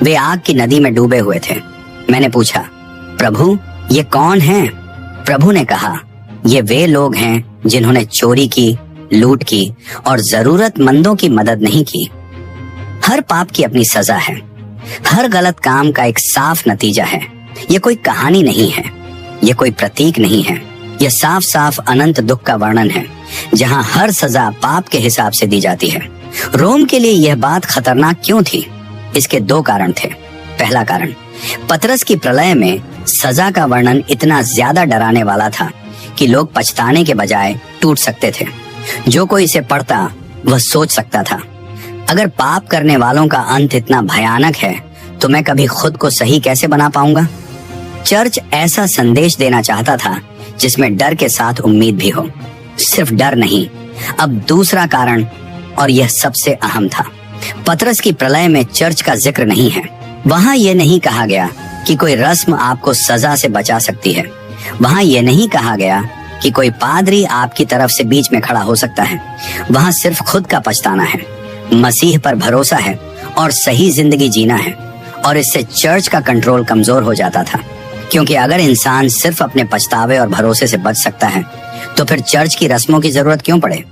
वे आग की नदी में डूबे हुए थे। मैंने पूछा, प्रभु ये कौन हैं? प्रभु ने कहा, ये वे लोग हैं जिन्होंने चोरी की, लूट की और जरूरतमंदों की मदद नहीं की। हर पाप की अपनी सजा है। हर गलत काम का एक साफ नतीजा है। ये कोई कहानी नहीं है, ये कोई प्रतीक नहीं है, यह साफ साफ अनंत दुख का वर्णन है जहां हर सजा पाप के हिसाब से दी जाती है। रोम के लिए यह बात खतरनाक क्यों थी? इसके दो कारण थे। पहला कारण, पतरस की प्रलय में सजा का वर्णन इतना ज्यादा डराने वाला था कि लोग पछताने के बजाय टूट सकते थे। जो कोई इसे पढ़ता वह सोच सकता था, अगर पाप करने वालों का अंत इतना भयानक है तो मैं कभी खुद को सही कैसे बना पाऊंगा? चर्च ऐसा संदेश देना चाहता था जिसमें डर के साथ उम्मीद भी हो। सिर्फ डर नहीं, अब दूसरा कारण, और यह सबसे अहम था। पतरस की प्रलय में चर्च का जिक्र नहीं है। वहां यह नहीं कहा गया कि कोई रस्म आपको सजा से बचा सकती है। वहां यह नहीं कहा गया कि कोई पादरी आपकी तरफ से बीच में खड़ा हो सकता है। वहां सिर्फ खुद का पछताना है, मसीह पर भरोसा है और सही जिंदगी जीना है। और इससे चर्च का कंट्रोल कमजोर हो जाता था, क्योंकि अगर इंसान सिर्फ अपने पछतावे और भरोसे से बच सकता है तो फिर चर्च की रस्मों की जरूरत क्यों पड़े?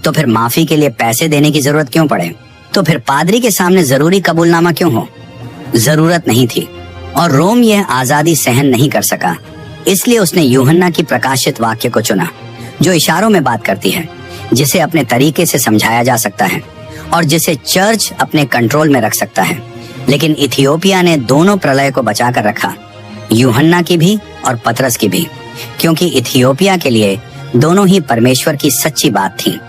तो फिर माफी के लिए पैसे देने की जरूरत क्यों पड़े? तो फिर पादरी के सामने जरूरी कबूलनामा क्यों हो? जरूरत नहीं थी। और रोम यह आजादी सहन नहीं कर सका, इसलिए उसने यूहन्ना की प्रकाशित वाक्य को चुना, जो इशारों में बात करती है, जिसे अपने तरीके से समझाया जा सकता है और जिसे चर्च अपने कंट्रोल में रख सकता है। लेकिन इथियोपिया ने दोनों प्रलय को बचा कर रखा, यूहन्ना की भी और पतरस की भी, क्योंकि इथियोपिया के लिए दोनों ही परमेश्वर की सच्ची बात थी।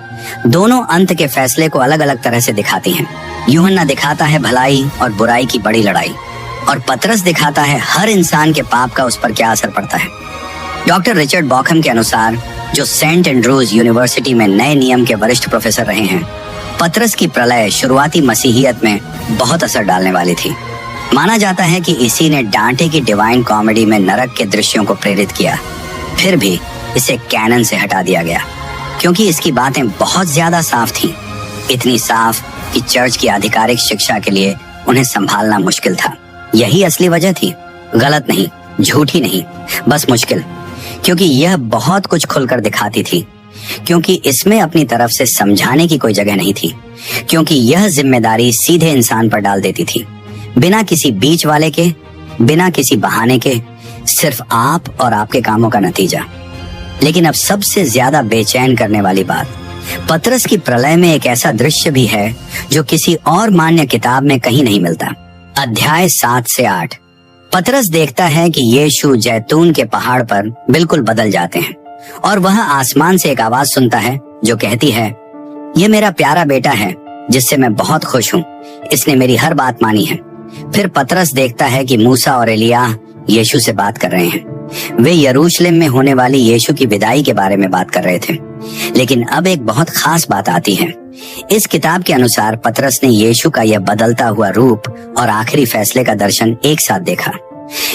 दोनों अंत के फैसले को अलग अलग तरह से दिखाती हैं। यूहन्ना दिखाता है भलाई और बुराई की बड़ी लड़ाई, और पतरस दिखाता है हर इंसान के पाप का उस पर क्या असर पड़ता है। डॉक्टर रिचर्ड बॉखम के अनुसार, जो सेंट एंड्रूज यूनिवर्सिटी में नए नियम के वरिष्ठ प्रोफेसर रहे हैं, पतरस की प्रलय शुरुआती मसीहियत में बहुत असर डालने वाली थी। माना जाता है कि इसी ने डांटे की डिवाइन कॉमेडी में नरक के दृश्यों को प्रेरित किया। फिर भी इसे कैनन से हटा दिया गया, क्योंकि इसकी बातें बहुत ज्यादा साफ थीं, इतनी साफ कि चर्च की आधिकारिक शिक्षा के लिए उन्हें संभालना मुश्किल था। यही असली वजह थी, गलत नहीं, झूठी नहीं, बस मुश्किल, क्योंकि यह बहुत कुछ खुलकर दिखाती थी, क्योंकि इसमें अपनी तरफ से समझाने की कोई जगह नहीं थी, क्योंकि यह जिम्मेदारी सीधे इंसान पर डाल देती थी, बिना किसी बीच वाले के, बिना किसी बहाने के, सिर्फ आप और आपके कामों का नतीजा। लेकिन अब सबसे ज्यादा बेचैन करने वाली बात, पतरस की प्रलय में एक ऐसा दृश्य भी है जो किसी और मान्य किताब में कहीं नहीं मिलता। अध्याय 7 से 8, पतरस देखता है कि यीशु जैतून के पहाड़ पर बिल्कुल बदल जाते हैं, और वह आसमान से एक आवाज सुनता है जो कहती है, ये मेरा प्यारा बेटा है जिससे मैं बहुत खुश हूँ, इसने मेरी हर बात मानी है। फिर पतरस देखता है कि मूसा और एलियाह यीशु से बात कर रहे हैं। वे यरूशलेम में होने वाली यीशु की विदाई के बारे में बात कर रहे थे। लेकिन अब एक बहुत खास बात आती है। इस किताब के अनुसार पतरस ने यीशु का यह बदलता हुआ रूप और आखिरी फैसले का दर्शन एक साथ देखा।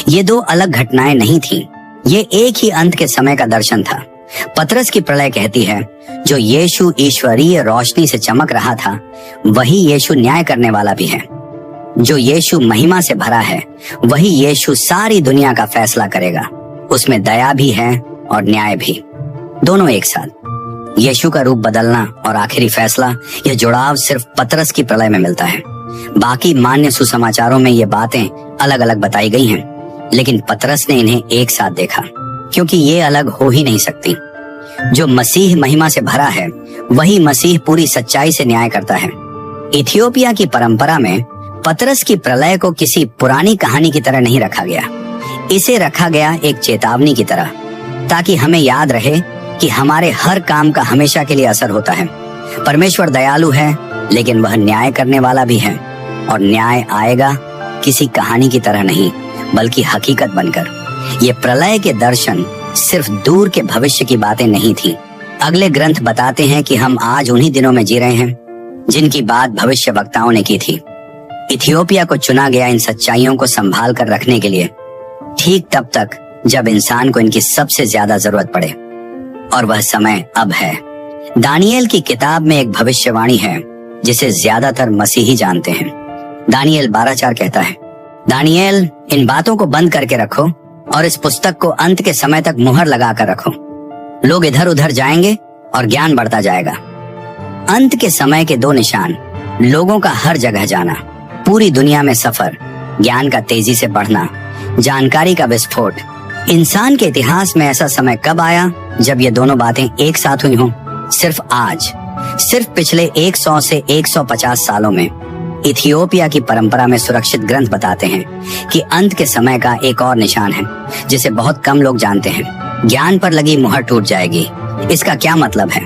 ये दो अलग घटनाएं नहीं थीं, ये एक ही अंत के समय का दर्शन था। पतरस की प्रलय कहती है, जो यीशु ईश्वरीय रोशनी से चमक रहा था, वही यीशु न्याय करने वाला भी है। जो यीशु महिमा से भरा है, वही यीशु सारी दुनिया का फैसला करेगा। उसमें दया भी है और न्याय भी, दोनों एक साथ। यीशु का रूप बदलना और आखिरी फैसला, यह जुड़ाव सिर्फ पतरस की प्रलय में मिलता है। बाकी मान्य सुसमाचारों में ये बातें अलग अलग बताई गई हैं, लेकिन पतरस ने इन्हें एक साथ देखा। क्योंकि ये अलग हो ही नहीं सकती। जो मसीह महिमा से भरा है वही मसीह पूरी सच्चाई से न्याय करता है। इथियोपिया की परंपरा में पतरस की प्रलय को किसी पुरानी कहानी की तरह नहीं रखा गया, इसे रखा गया एक चेतावनी की तरह, ताकि हमें याद रहे कि हमारे हर काम का हमेशा के लिए असर होता है। परमेश्वर दयालु है, लेकिन वह न्याय करने वाला भी है, और न्याय आएगा किसी कहानी की तरह नहीं, बल्कि हकीकत बनकर। ये प्रलय के दर्शन सिर्फ दूर के भविष्य की बातें नहीं थी। अगले ग्रंथ बताते हैं कि हम आज उन्हीं दिनों में जी रहे हैं जिनकी बात भविष्यवक्ताओं ने की थी। इथियोपिया को चुना गया इन सच्चाइयों को संभाल कर रखने के लिए, ठीक तब तक जब इंसान को इनकी सबसे ज्यादा जरूरत पड़े, और वह समय अब है। दानियेल की किताब में एक भविष्यवाणी है जिसे ज्यादातर मसीही जानते हैं। दानियेल 12:4 कहता है, दानियेल, इन बातों को बंद करके रखो और इस पुस्तक को अंत के समय तक मुहर लगा कर रखो। लोग इधर उधर जाएंगे और ज्ञान बढ़ता जाएगा। अंत के समय के 2 निशान: लोगों का हर जगह जाना, पूरी दुनिया में सफर, ज्ञान का तेजी से बढ़ना, जानकारी का विस्फोट। इंसान के इतिहास में ऐसा समय कब आया जब ये दोनों बातें एक साथ हुई हों? सिर्फ आज, सिर्फ पिछले 100 से 150 सालों में। इथियोपिया की परंपरा में सुरक्षित ग्रंथ बताते हैं कि अंत के समय का एक और निशान है जिसे बहुत कम लोग जानते हैं। ज्ञान पर लगी मुहर टूट जाएगी। इसका क्या मतलब है?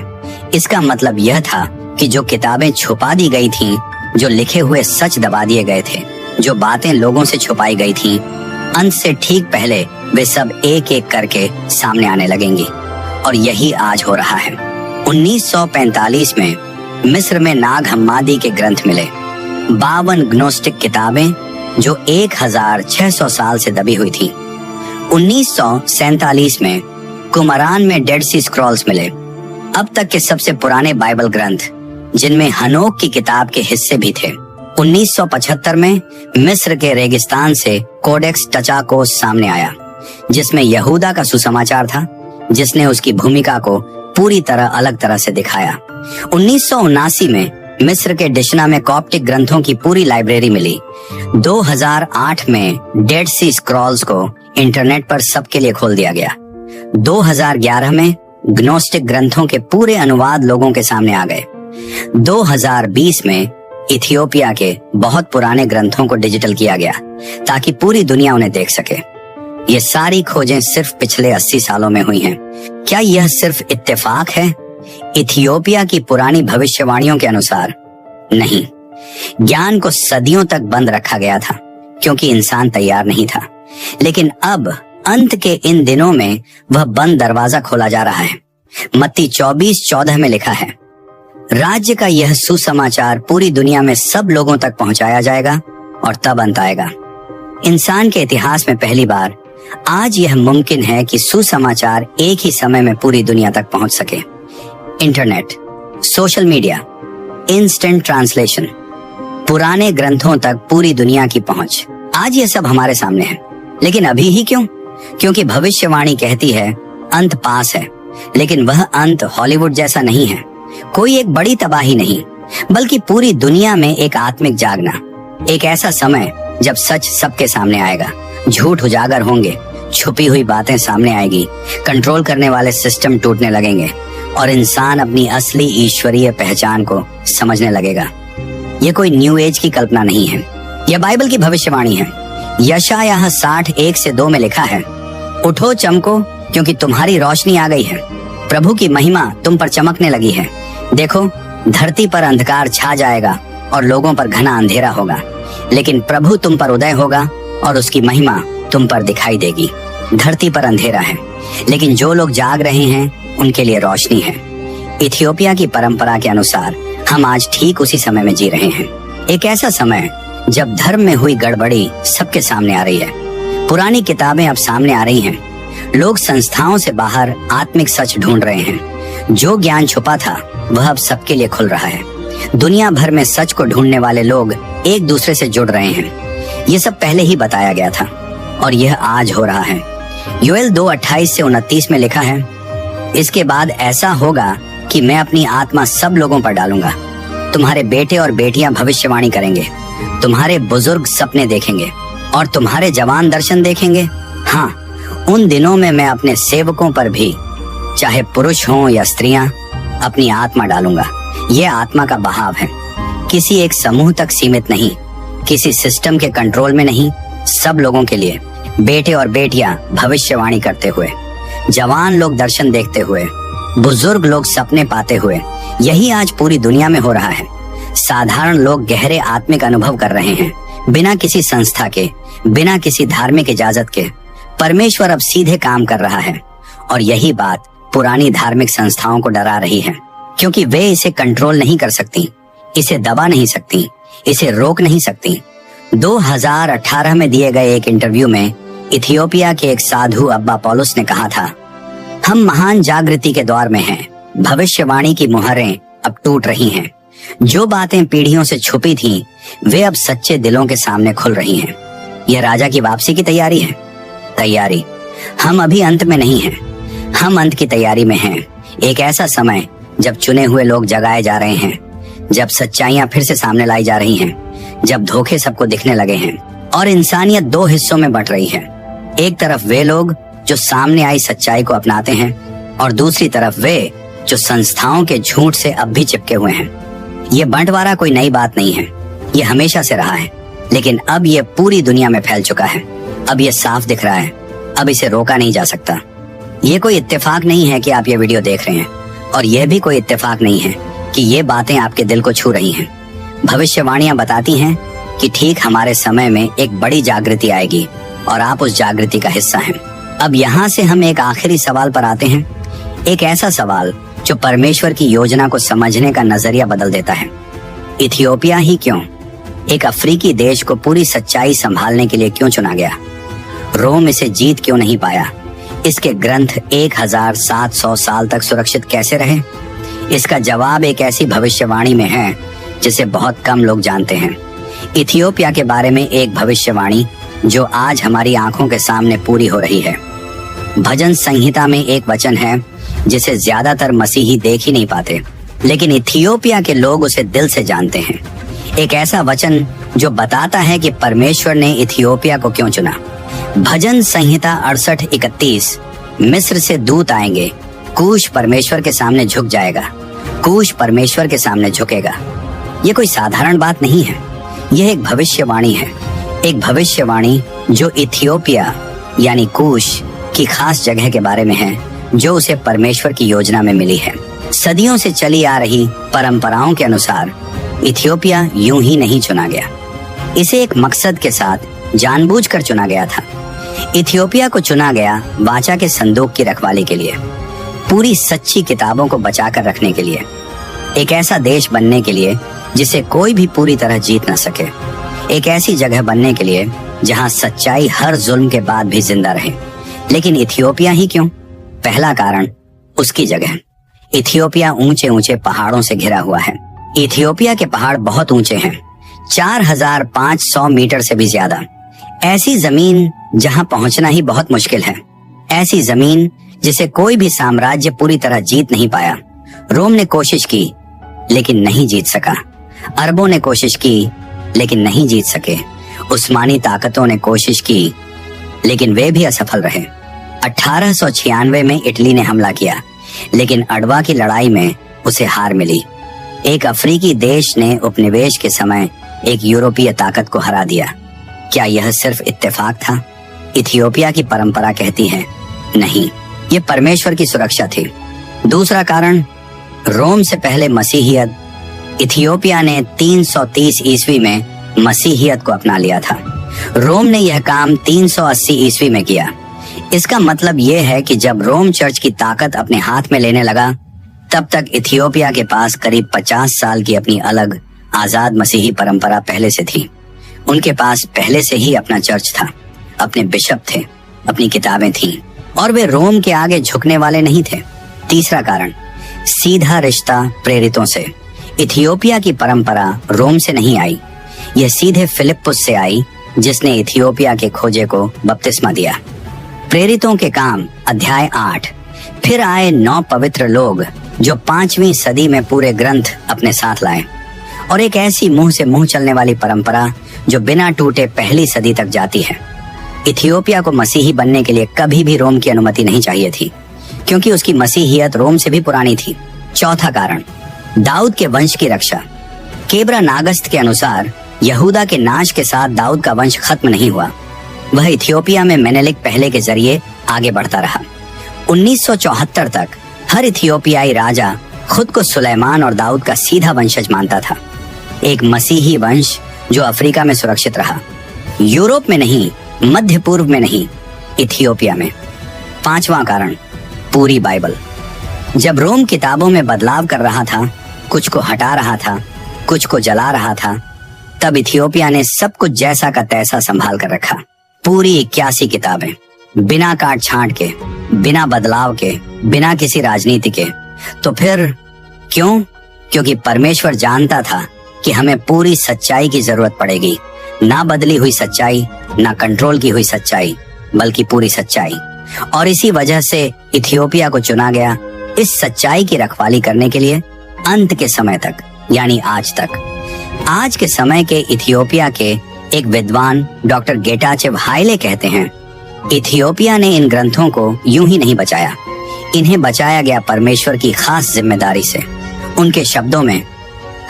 इसका मतलब यह था कि जो किताबें छुपा दी गई थीं, जो लिखे हुए सच दबा दिए गए थे, जो बातें लोगों से छुपाई गई थीं, अंत से ठीक पहले वे सब एक एक करके सामने आने लगेंगी। और यही आज हो रहा है। 1945 में मिस्र में नाग हम्मादी के ग्रंथ मिले, 52 ग्नोस्टिक किताबें जो 1600 साल से दबी हुई थी। 1947 में कुमरान में डेड सी स्क्रॉल्स मिले, अब तक के सबसे पुराने बाइबल ग्रंथ, जिनमें हनोक की किताब के हिस्से भी थे। 1975 में मिस्र के रेगिस्तान से कोडेक्स टचाकोस सामने आया, जिसमें यहूदा का सुसमाचार था, जिसने उसकी भूमिका को पूरी तरह अलग तरह से दिखाया। 1979 में मिस्र के डिशना में कॉप्टिक ग्रंथों की पूरी लाइब्रेरी मिली। 2008 में डेड सी स्क्रॉल्स को इंटरनेट पर सबके लिए खोल दिया गया। 2011 में ग्नोस्टिक ग्रंथों के पूरे अनुवाद लोगों के सामने आ गए। 2020 में इथियोपिया के बहुत पुराने ग्रंथों को डिजिटल किया गया ताकि पूरी दुनिया उन्हें देख सके। ये सारी खोजें सिर्फ पिछले 80 सालों में हुई हैं। क्या यह सिर्फ इत्तेफाक है? इथियोपिया की पुरानी भविष्यवाणियों के अनुसार नहीं। ज्ञान को सदियों तक बंद रखा गया था क्योंकि इंसान तैयार नहीं था, लेकिन अब अंत के इन दिनों में वह बंद दरवाजा खोला जा रहा है। मत्ती 24:14 में लिखा है, राज्य का यह सुसमाचार पूरी दुनिया में सब लोगों तक पहुंचाया जाएगा और तब अंत आएगा। इंसान के इतिहास में पहली बार आज यह मुमकिन है कि सुसमाचार एक ही समय में पूरी दुनिया तक पहुंच सके। Internet, social media, instant translation, पुराने ग्रंथों तक पूरी दुनिया की पहुंच, आज यह सब हमारे सामने है। लेकिन अभी ही क्यों? क्योंकि भविष्यवाणी कहती है अंत पास है, लेकिन वह अंत हॉलीवुड जैसा नहीं है, कोई एक बड़ी तबाही नहीं, बल्कि पूरी दुनिया में एक आत्मिक जागना, एक ऐसा समय जब सच सबके सामने आएगा, झूठ उजागर होंगे, छुपी हुई बातें सामने आएगी, कंट्रोल करने वाले सिस्टम टूटने लगेंगे और इंसान अपनी असली ईश्वरीय पहचान को समझने लगेगा। यह कोई न्यू एज की कल्पना नहीं है, यह बाइबल की भविष्यवाणी है। यशायाह 60:1-2 में लिखा है, उठो चमको क्योंकि तुम्हारी रोशनी आ गई है, प्रभु की महिमा तुम पर चमकने लगी है। देखो, धरती पर अंधकार छा जाएगा और लोगों पर घना अंधेरा होगा, लेकिन प्रभु तुम पर उदय होगा और उसकी महिमा तुम पर दिखाई देगी। धरती पर अंधेरा है, लेकिन जो लोग जाग रहे हैं उनके लिए रोशनी है। इथियोपिया की परंपरा के अनुसार हम आज ठीक उसी समय में जी रहे हैं, एक ऐसा समय जब धर्म में हुई गड़बड़ी सबके सामने आ रही है। पुरानी किताबें अब सामने आ रही हैं, लोग संस्थाओं से बाहर आत्मिक सच ढूंढ रहे हैं, जो ज्ञान छुपा था वह अब सबके लिए खुल रहा है। दुनिया भर में सच को ढूंढने वाले लोग एक दूसरे से जुड़ रहे हैं। ये सब पहले ही बताया गया था और यह आज हो रहा है। योएल 2:28-29 में लिखा है, इसके बाद ऐसा होगा कि मैं अपनी आत्मा सब लोगों पर डालूंगा, तुम्हारे बेटे और बेटियां भविष्यवाणी करेंगे, तुम्हारे बुजुर्ग सपने देखेंगे और तुम्हारे जवान दर्शन देखेंगे। हाँ, उन दिनों में मैं अपने सेवकों पर भी, चाहे पुरुष हों या स्त्रियां, अपनी आत्मा डालूंगा। ये आत्मा का बहाव है, किसी एक समूह तक सीमित नहीं, किसी सिस्टम के कंट्रोल में नहीं, सब लोगों के लिए। बेटे और बेटियां भविष्यवाणी करते हुए, जवान लोग दर्शन देखते हुए, बुजुर्ग लोग सपने पाते हुए। यही आज पूरी दुनिया में हो रहा है। साधारण लोग गहरे आत्मिक अनुभव कर रहे हैं, बिना किसी संस्था के, बिना किसी धार्मिक इजाजत के। परमेश्वर अब सीधे काम कर रहा है, और यही बात पुरानी धार्मिक संस्थाओं को डरा रही है, क्योंकि वे इसे कंट्रोल नहीं कर सकती, इसे दबा नहीं सकती, इसे रोक नहीं सकती। 2018 में दिए गए एक इंटरव्यू में इथियोपिया के एक साधु अब्बा पौलुस ने कहा था, हम महान जागृति के दौर में हैं। भविष्यवाणी की मुहरें अब टूट रही हैं। जो बातें पीढ़ियों से छुपी थीं, वे अब सच्चे दिलों के सामने खुल रही हैं। यह राजा की वापसी की तैयारी है। तैयारी। हम अभी अंत में नहीं हैं, हम अंत की तैयारी में हैं। एक ऐसा समय जब चुने हुए लोग जगाए जा रहे हैं, जब सच्चाइयां फिर से सामने लाई जा रही हैं, जब धोखे सबको दिखने लगे हैं और इंसानियत दो हिस्सों में बंट रही है। एक तरफ वे लोग जो सामने आई सच्चाई को अपनाते हैं, और दूसरी तरफ वे जो संस्थाओं के झूठ से अब भी चिपके हुए हैं। ये बंटवारा कोई नई बात नहीं है, ये हमेशा से रहा है, लेकिन अब ये पूरी दुनिया में फैल चुका है। अब ये साफ दिख रहा है, अब इसे रोका नहीं जा सकता। ये कोई इत्तेफाक नहीं है कि आप ये वीडियो देख रहे हैं, और यह भी कोई इत्तेफाक नहीं है कि ये बातें आपके दिल को छू रही हैं। भविष्यवाणियां बताती हैं कि ठीक हमारे समय में एक बड़ी जागृति आएगी, और आप उस जागृति का हिस्सा हैं। अब यहाँ से हम एक आखिरी सवाल पर आते हैं, एक ऐसा सवाल जो परमेश्वर की योजना को समझने का नजरिया बदल देता है। इथियोपिया ही क्यों? एक अफ्रीकी देश को पूरी सच्चाई संभालने के लिए क्यों चुना गया? रोम इसे जीत क्यों नहीं पाया? इसके ग्रंथ 1700 साल तक सुरक्षित कैसे रहे? इसका जवाब एक ऐसी भविष्यवाणी में है जिसे बहुत कम लोग जानते हैं। इथियोपिया के बारे में एक भविष्यवाणी जो आज हमारी आंखों के सामने पूरी हो रही है। भजन संहिता में एक वचन है जिसे ज्यादातर मसीही देख ही नहीं पाते, लेकिन इथियोपिया के लोग उसे दिल से जानते हैं। एक ऐसा वचन जो बताता है कि परमेश्वर ने इथियोपिया को क्यों चुना। भजन संहिता 68:31, मिस्र से दूत आएंगे, कूश परमेश्वर के सामने झुक जाएगा, कूश परमेश्वर के सामने झुकेगा। ये कोई साधारण बात नहीं है, यह एक भविष्यवाणी है। एक भविष्यवाणी जो इथियोपिया यानी कूश की खास जगह के बारे में है, जो उसे परमेश्वर की योजना में मिली है। सदियों से चली आ रही परंपराओं के अनुसार इथियोपिया यूं ही नहीं चुना गया, इसे एक मकसद के साथ जानबूझकर चुना गया था। इथियोपिया को चुना गया वाचा के संदूक की रखवाली के लिए, पूरी सच्ची किताबों को बचाकर रखने के लिए, एक ऐसा देश बनने के लिए जिसे कोई भी पूरी तरह जीत न सके, एक ऐसी जगह बनने के लिए जहां सच्चाई हर जुल्म के बाद भी जिंदा रहे। लेकिन इथियोपिया ही क्यों? पहला कारण उसकी जगह। इथियोपिया ऊंचे ऊंचे पहाड़ों से घिरा हुआ है। इथियोपिया के पहाड़ बहुत ऊंचे हैं, 4500 मीटर से भी ज्यादा। ऐसी जमीन जहां पहुंचना ही बहुत मुश्किल है, ऐसी जमीन जिसे कोई भी साम्राज्य पूरी तरह जीत नहीं पाया। रोम ने कोशिश की लेकिन नहीं जीत सका, अरबों ने कोशिश की लेकिन नहीं जीत सके, उस्मानी ताकतों ने कोशिश की लेकिन वे भी असफल रहे। 1896 में इटली ने हमला किया, लेकिन अडवा की लड़ाई में उसे हार मिली। एक अफ्रीकी देश ने उपनिवेश के समय एक यूरोपीय ताकत को हरा दिया। क्या यह सिर्फ इत्तेफाक था? इथियोपिया की परंपरा कहती है नहीं, ये परमेश्वर की सुरक्षा थी। दूसरा कारण, रोम से पहले मसीहियत। इथियोपिया ने 330 ईस्वी में मसीहियत को अपना लिया था। रोम ने यह काम 380 ईस्वी में किया। इसका मतलब यह है कि जब रोम चर्च की ताकत अपने हाथ में लेने लगा, तब तक इथियोपिया के पास करीब 50 साल की अपनी अलग आजाद मसीही परंपरा पहले से थी। उनके पास पहले से ही अपना चर्च था, अपने बिशप थे, अपनी किताबें थीं, और वे रोम के आगे झुकने वाले नहीं थे। तीसरा कारण, सीधा रिश्ता प्रेरितों से। इथियोपिया की परंपरा रोम से नहीं आई, यह सीधे फिलिप्पुस से आई, जिसने इथियोपिया के खोजे को बपतिस्मा दिया। प्रेरितों के काम अध्याय 8। फिर आए 9 पवित्र लोग जो 5वीं सदी में पूरे ग्रंथ अपने साथ लाए, और एक ऐसी मुंह से मुंह चलने वाली परंपरा जो बिना टूटे पहली सदी तक जाती है। इथियोपिया को मसीही बनने के लिए कभी भी रोम की अनुमति नहीं चाहिए थी, क्योंकि उसकी मसीहियत रोम से भी पुरानी थी। चौथा कारण, दाऊद के वंश की रक्षा। केब्रा नागस्त के अनुसार यहूदा के नाश के साथ दाऊद का वंश खत्म नहीं हुआ, वह इथियोपिया में मेनेलिक पहले के जरिए आगे बढ़ता रहा। 1974 तक हर इथियोपियाई राजा खुद को सुलेमान और दाऊद का सीधा वंशज मानता था। एक मसीही वंश जो अफ्रीका में सुरक्षित रहा, यूरोप में नहीं, मध्य पूर्व में नहीं, इथियोपिया में। पांचवा कारण, पूरी बाइबल। जब रोम किताबों में बदलाव कर रहा था, कुछ को हटा रहा था, कुछ को जला रहा था, तब इथियोपिया ने सब कुछ जैसा का तैसा संभाल कर रखा। पूरी 81 किताबें, बिना काट छांट के, बिना बदलाव के, बिना किसी राजनीति के। तो फिर क्यों? क्योंकि परमेश्वर जानता था कि हमें पूरी सच्चाई की जरूरत पड़ेगी। ना बदली हुई सच्चाई, ना कंट्रोल की हुई सच्चाई, बल्कि पूरी सच्चाई। और इसी वजह से इथियोपिया को चुना गया इस सच्चाई की रखवाली करने के लिए अंत के समय तक, यानी आज तक। आज के समय के इथियोपिया के एक विद्वान डॉक्टर गेटाचेव हाइले कहते हैं, इथियोपिया ने इन ग्रंथों को यूं ही नहीं बचाया, इन्हें बचाया गया परमेश्वर की खास जिम्मेदारी से। उनके शब्दों में,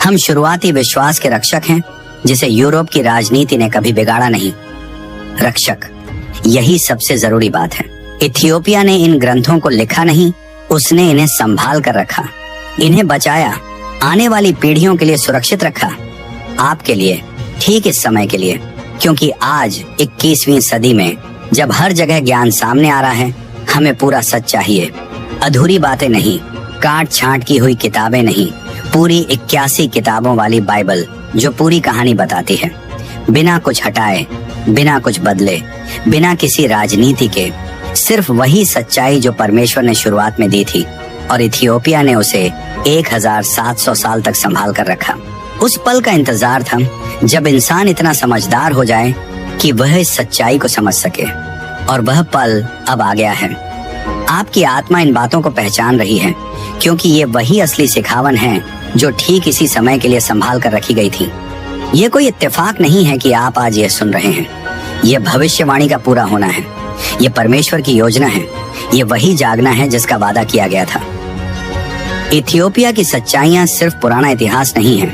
हम शुरुआती विश्वास के रक्षक हैं जिसे यूरोप की राजनीति ने कभी बिगाड़ा नहीं। रक्षक, यही सबसे जरूरी बात है। इथियोपिया ने इन ग्रंथों को लिखा नहीं, उसने इन्हें संभाल कर रखा, इन्हें बचाया, आने वाली पीढ़ियों के लिए सुरक्षित रखा, आपके लिए, ठीक इस समय के लिए। क्योंकि आज 21वीं सदी में जब हर जगह ज्ञान सामने आ रहा है, हमें पूरा सच चाहिए, अधूरी बातें नहीं, काट छांट की हुई किताबें नहीं, पूरी 81 किताबों वाली बाइबल जो पूरी कहानी बताती है, बिना कुछ हटाए, बिना कुछ बदले, बिना किसी राजनीति के, सिर्फ वही सच्चाई जो परमेश्वर ने शुरुआत में दी थी और इथियोपिया ने उसे 1700 साल तक संभाल कर रखा। उस पल का इंतजार था जब इंसान इतना समझदार हो जाए कि वह इस सच्चाई को समझ सके, और वह पल अब आ गया है। आपकी आत्मा इन बातों को पहचान रही है, क्योंकि ये वही असली सिखावन है जो ठीक इसी समय के लिए संभाल कर रखी गई थी। ये कोई इत्तेफाक नहीं है कि आप आज ये सुन रहे हैं, ये भविष्यवाणी का पूरा होना है, ये परमेश्वर की योजना है, ये वही जागना है जिसका वादा किया गया था। इथियोपिया की सच्चाइयां सिर्फ पुराना इतिहास नहीं है,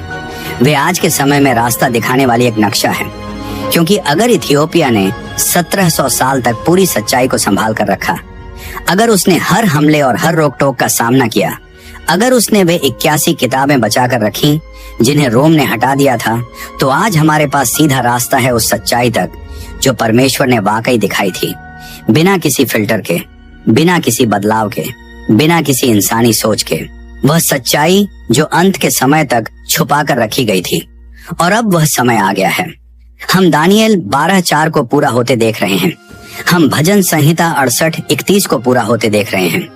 वे आज के समय में रास्ता दिखाने वाली एक नक्शा है। क्योंकि अगर इथियोपिया ने 1700 साल तक पूरी सच्चाई को संभाल कर रखा, अगर उसने हर हमले और हर रोक टोक का सामना किया, अगर उसने वे 81 किताबें बचा कर रखी जिन्हें रोम ने हटा दिया था, तो आज हमारे पास सीधा रास्ता है उस सच्चाई तक जो परमेश्वर ने वाकई दिखाई थी, बिना किसी फिल्टर के, बिना किसी बदलाव के, बिना किसी इंसानी सोच के। वह सच्चाई जो अंत के समय तक छुपा कर रखी गई थी, और अब वह समय आ गया है। हम दानियल 12:4 को पूरा होते देख रहे हैं, हम भजन संहिता 68:31 को पूरा होते देख रहे हैं।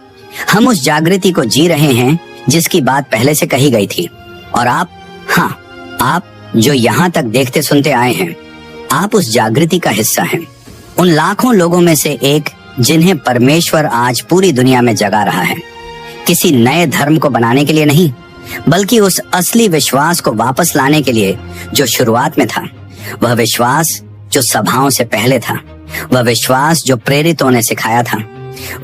हम उस जागृति को जी रहे हैं जिसकी बात पहले से कही गई थी। और आप, हाँ, आप जो यहाँ तक देखते सुनते आए हैं, आप उस जागृति का हिस्सा हैं, उन लाखों लोगों में से एक जिन्हें परमेश्वर आज पूरी दुनिया में जगा रहा है, किसी नए धर्म को बनाने के लिए नहीं, बल्कि उस असली विश्वास को वापस लाने के लिए जो शुरुआत में था, वह विश्वास जो सभाओं से पहले था, वह विश्वास जो प्रेरितों ने सिखाया था,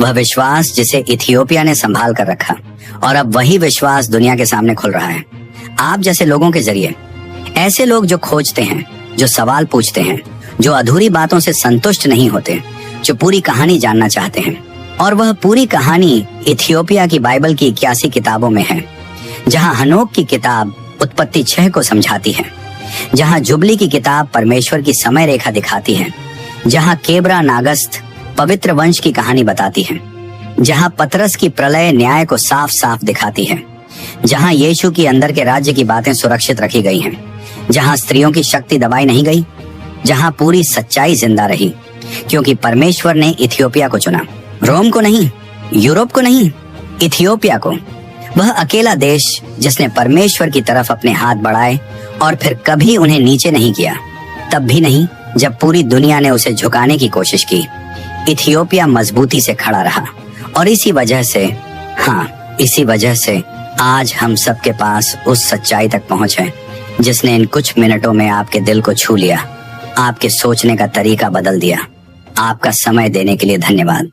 वह विश्वास जिसे इथियोपिया ने संभाल कर रखा, और अब वही विश्वास दुनिया के सामने खुल रहा है आप जैसे लोगों के जरिए। ऐसे लोग जो खोजते हैं, जो सवाल पूछते हैं, जो अधूरी बातों से संतुष्ट नहीं होते, जो पूरी कहानी जानना चाहते हैं। और वह पूरी कहानी इथियोपिया की बाइबल की 81 किताबों में है, जहां हनोक की किताब उत्पत्ति 6 को समझाती है, जहां जुबली की किताब परमेश्वर की समय रेखा दिखाती है, जहां केब्रा नागस्त पवित्र वंश की कहानी बताती है, जहां पतरस की प्रलय न्याय को साफ साफ दिखाती है, जहां यीशु की अंदर के राज्य की बातें सुरक्षित रखी गई हैं, जहां स्त्रियों की शक्ति दबाई नहीं गई, जहां पूरी सच्चाई जिंदा रही, क्योंकि परमेश्वर ने इथियोपिया को चुना, रोम को नहीं, यूरोप को नहीं, इथियोपिया को। वह अकेला देश जिसने परमेश्वर की तरफ अपने हाथ बढ़ाए और फिर कभी उन्हें नीचे नहीं किया, तब भी नहीं जब पूरी दुनिया ने उसे झुकाने की कोशिश की। इथियोपिया मजबूती से खड़ा रहा, और इसी वजह से, हाँ, इसी वजह से आज हम सबके पास उस सच्चाई तक पहुंच है जिसने इन कुछ मिनटों में आपके दिल को छू लिया, आपके सोचने का तरीका बदल दिया। आपका समय देने के लिए धन्यवाद।